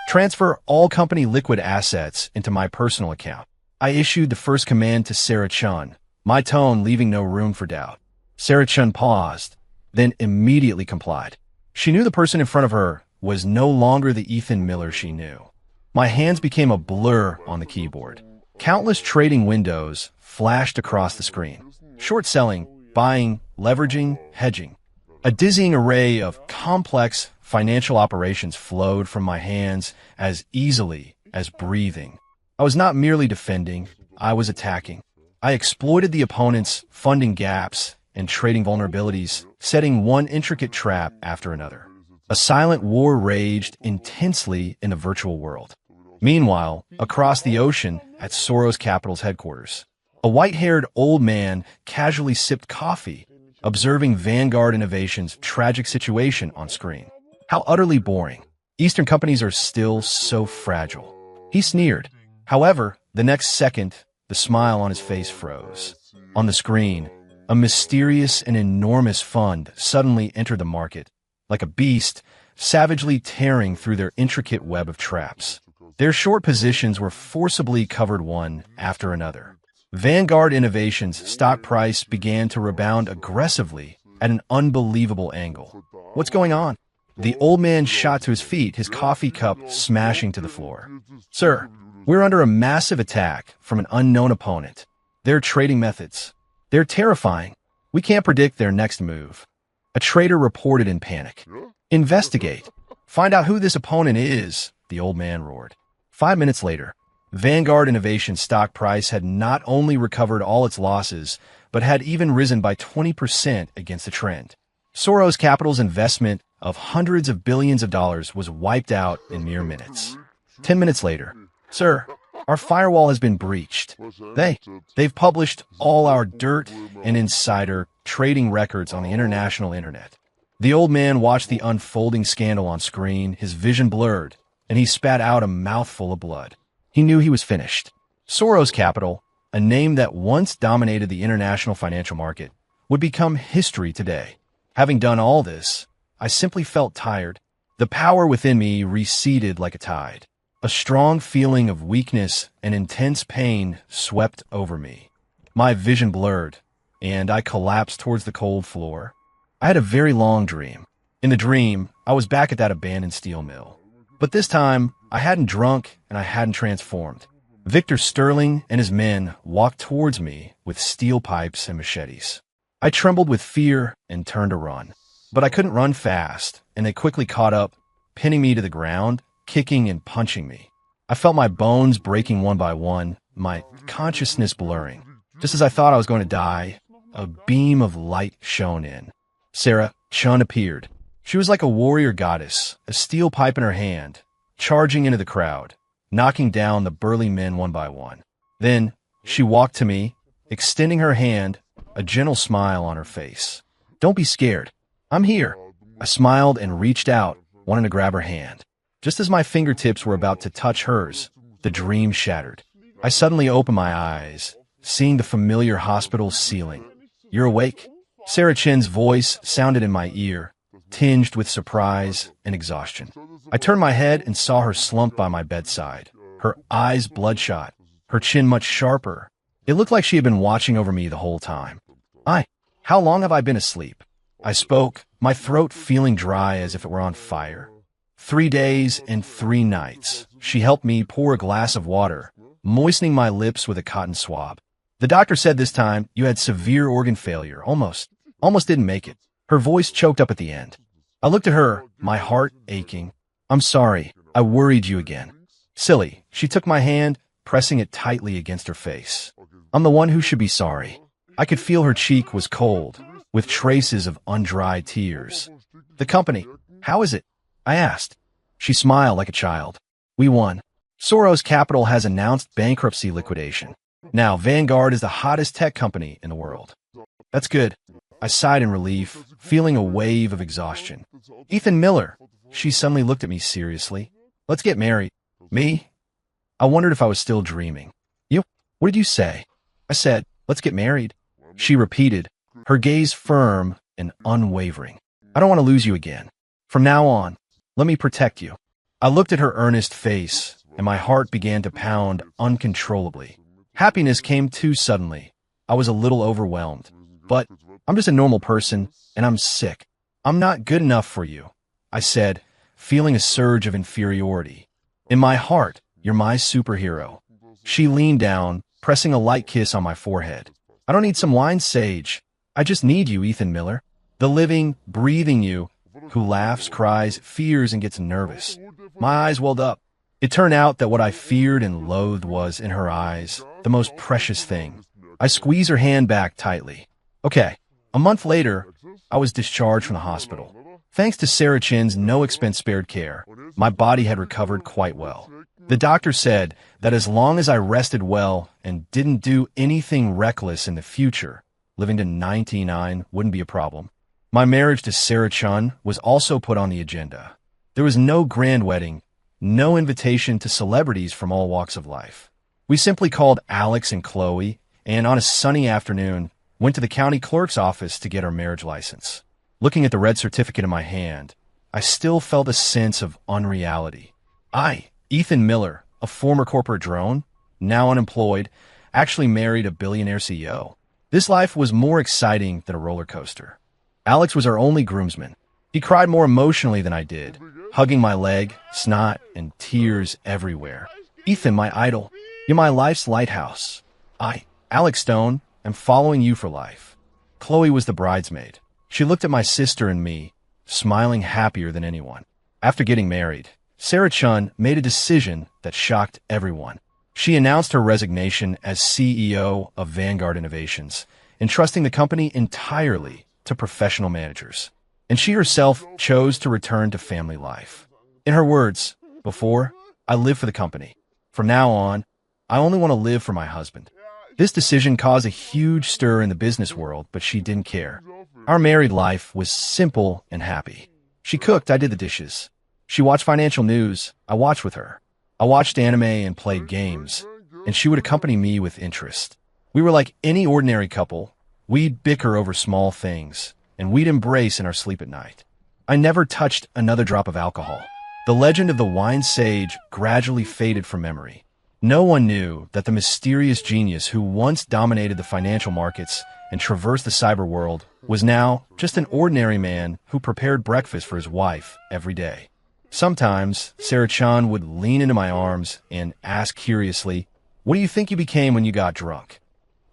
Transfer all company liquid assets into my personal account. I issued the first command to Sarah Chun, my tone leaving no room for doubt. Sarah Chun paused, then immediately complied. She knew the person in front of her was no longer the Ethan Miller she knew. My hands became a blur on the keyboard. Countless trading windows flashed across the screen. Short selling, buying, leveraging, hedging. A dizzying array of complex financial operations flowed from my hands as easily as breathing. I was not merely defending, I was attacking. I exploited the opponent's funding gaps and trading vulnerabilities, setting one intricate trap after another. A silent war raged intensely in the virtual world. Meanwhile, across the ocean at Soros Capital's headquarters, a white-haired old man casually sipped coffee, observing Vanguard Innovations' tragic situation on screen. How utterly boring. Eastern companies are still so fragile. He sneered. However, the next second, the smile on his face froze. On the screen, a mysterious and enormous fund suddenly entered the market, like a beast, savagely tearing through their intricate web of traps. Their short positions were forcibly covered one after another. Vanguard Innovations' stock price began to rebound aggressively at an unbelievable angle. "What's going on?" The old man shot to his feet, his coffee cup smashing to the floor. "Sir, we're under a massive attack from an unknown opponent. Their trading methods, they're terrifying. We can't predict their next move." A trader reported in panic. "Investigate. Find out who this opponent is," the old man roared. 5 minutes later, Vanguard Innovations' stock price had not only recovered all its losses, but had even risen by 20% against the trend. Soros Capital's investment of hundreds of billions of dollars was wiped out in mere minutes. 10 minutes later, "Sir, our firewall has been breached. They've published all our dirt and insider trading records on the international internet." The old man watched the unfolding scandal on screen, his vision blurred, and he spat out a mouthful of blood. He knew he was finished. Soros Capital, a name that once dominated the international financial market, would become history today. Having done all this, I simply felt tired. The power within me receded like a tide. A strong feeling of weakness and intense pain swept over me. My vision blurred, and I collapsed towards the cold floor. I had a very long dream. In the dream, I was back at that abandoned steel mill. But this time, I hadn't drunk and I hadn't transformed. Victor Sterling and his men walked towards me with steel pipes and machetes. I trembled with fear and turned to run. But I couldn't run fast, and they quickly caught up, pinning me to the ground, kicking and punching me. I felt my bones breaking one by one, my consciousness blurring. Just as I thought I was going to die, a beam of light shone in. Sarah Chun appeared. She was like a warrior goddess, a steel pipe in her hand, charging into the crowd, knocking down the burly men one by one. Then she walked to me, extending her hand, a gentle smile on her face. "Don't be scared. I'm here." I smiled and reached out, wanting to grab her hand. Just as my fingertips were about to touch hers, the dream shattered. I suddenly opened my eyes, seeing the familiar hospital ceiling. "You're awake?" Sarah Chin's voice sounded in my ear, tinged with surprise and exhaustion. I turned my head and saw her slumped by my bedside, her eyes bloodshot, her chin much sharper. It looked like she had been watching over me the whole time. How long have I been asleep?" I spoke, my throat feeling dry as if it were on fire. 3 days and 3 nights. She helped me pour a glass of water, moistening my lips with a cotton swab. "The doctor said this time you had severe organ failure, almost didn't make it." Her voice choked up at the end. I looked at her, my heart aching. "I'm sorry, I worried you again." "Silly." She took my hand, pressing it tightly against her face. "I'm the one who should be sorry." I could feel her cheek was cold, with traces of undried tears. "The company, how is it?" I asked. She smiled like a child. "We won. Soros Capital has announced bankruptcy liquidation. Now Vanguard is the hottest tech company in the world." "That's good." I sighed in relief, feeling a wave of exhaustion. "Ethan Miller." She suddenly looked at me seriously. "Let's get married." "Me?" I wondered if I was still dreaming. "You? What did you say?" I said, "Let's get married." She repeated, her gaze firm and unwavering. "I don't want to lose you again. From now on, let me protect you." I looked at her earnest face, and my heart began to pound uncontrollably. Happiness came too suddenly. I was a little overwhelmed. "But I'm just a normal person, and I'm sick. I'm not good enough for you," I said, feeling a surge of inferiority. "In my heart, you're my superhero." She leaned down, pressing a light kiss on my forehead. "I don't need some wine sage. I just need you, Ethan Miller. The living, breathing you, who laughs, cries, fears, and gets nervous." My eyes welled up. It turned out that what I feared and loathed was, in her eyes, the most precious thing. I squeezed her hand back tightly. "Okay." A month later, I was discharged from the hospital. Thanks to Sarah Chin's no-expense-spared care, my body had recovered quite well. The doctor said that as long as I rested well and didn't do anything reckless in the future, living to 99 wouldn't be a problem. My marriage to Sarah Chun was also put on the agenda. There was no grand wedding, no invitation to celebrities from all walks of life. We simply called Alex and Chloe, and on a sunny afternoon, went to the county clerk's office to get our marriage license. Looking at the red certificate in my hand, I still felt a sense of unreality. I, Ethan Miller, a former corporate drone, now unemployed, actually married a billionaire CEO. This life was more exciting than a roller coaster. Alex was our only groomsman. He cried more emotionally than I did, hugging my leg, snot, and tears everywhere. "Ethan, my idol, you're my life's lighthouse. I, Alex Stone, am following you for life." Chloe was the bridesmaid. She looked at my sister and me, smiling happier than anyone. After getting married, Sarah Chun made a decision that shocked everyone. She announced her resignation as CEO of Vanguard Innovations, entrusting the company entirely to professional managers. And she herself chose to return to family life. In her words, "Before, I lived for the company. From now on, I only want to live for my husband." This decision caused a huge stir in the business world, but she didn't care. Our married life was simple and happy. She cooked, I did the dishes. She watched financial news, I watched with her. I watched anime and played games, and she would accompany me with interest. We were like any ordinary couple. We'd bicker over small things, and we'd embrace in our sleep at night. I never touched another drop of alcohol. The legend of the wine sage gradually faded from memory. No one knew that the mysterious genius who once dominated the financial markets and traversed the cyber world was now just an ordinary man who prepared breakfast for his wife every day. Sometimes, Sarah Chun would lean into my arms and ask curiously, "What do you think you became when you got drunk?"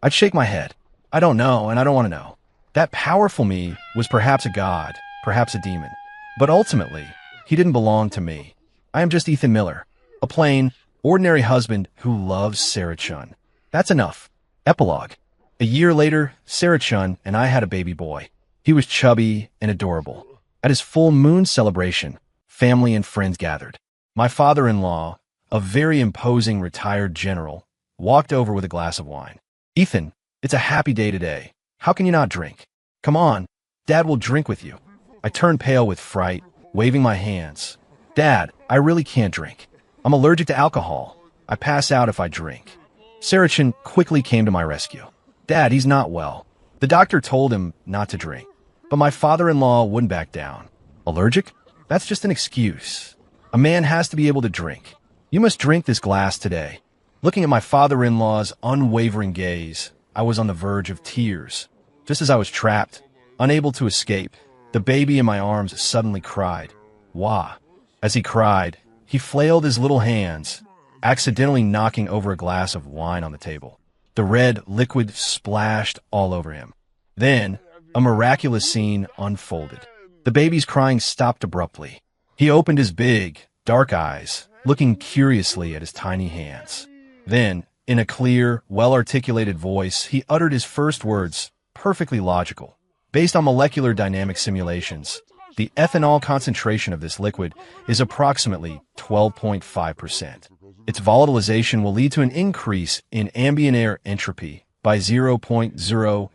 I'd shake my head. "I don't know, and I don't want to know." That powerful me was perhaps a god, perhaps a demon. But ultimately, he didn't belong to me. I am just Ethan Miller, a plain, ordinary husband who loves Sarah Chun. That's enough. Epilogue. A year later, Sarah Chun and I had a baby boy. He was chubby and adorable. At his full moon celebration, family and friends gathered. My father-in-law, a very imposing retired general, walked over with a glass of wine. "Ethan, it's a happy day today. How can you not drink? Come on, Dad will drink with you." I turned pale with fright, waving my hands. "Dad, I really can't drink. I'm allergic to alcohol. I pass out if I drink." Sarachan quickly came to my rescue. Dad, he's not well. The doctor told him not to drink, but my father-in-law wouldn't back down. Allergic? That's just an excuse. A man has to be able to drink. You must drink this glass today. Looking at my father-in-law's unwavering gaze, I was on the verge of tears. Just as I was trapped, unable to escape, the baby in my arms suddenly cried, "Wah." As he cried, he flailed his little hands, accidentally knocking over a glass of wine on the table. The red liquid splashed all over him. Then, a miraculous scene unfolded. The baby's crying stopped abruptly. He opened his big, dark eyes, looking curiously at his tiny hands. Then, in a clear, well-articulated voice, he uttered his first words, perfectly logical. Based on molecular dynamic simulations, the ethanol concentration of this liquid is approximately 12.5%. Its volatilization will lead to an increase in ambient air entropy by 0.03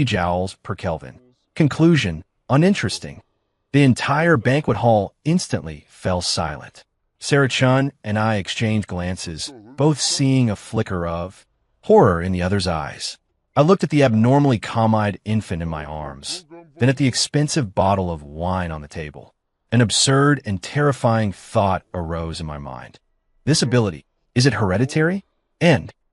joules per Kelvin. Conclusion: uninteresting. The entire banquet hall instantly fell silent. Sarachan and I exchanged glances, both seeing a flicker of horror in the other's eyes. I looked at the abnormally calm-eyed infant in my arms, then at the expensive bottle of wine on the table. An absurd and terrifying thought arose in my mind. This ability, is it hereditary? And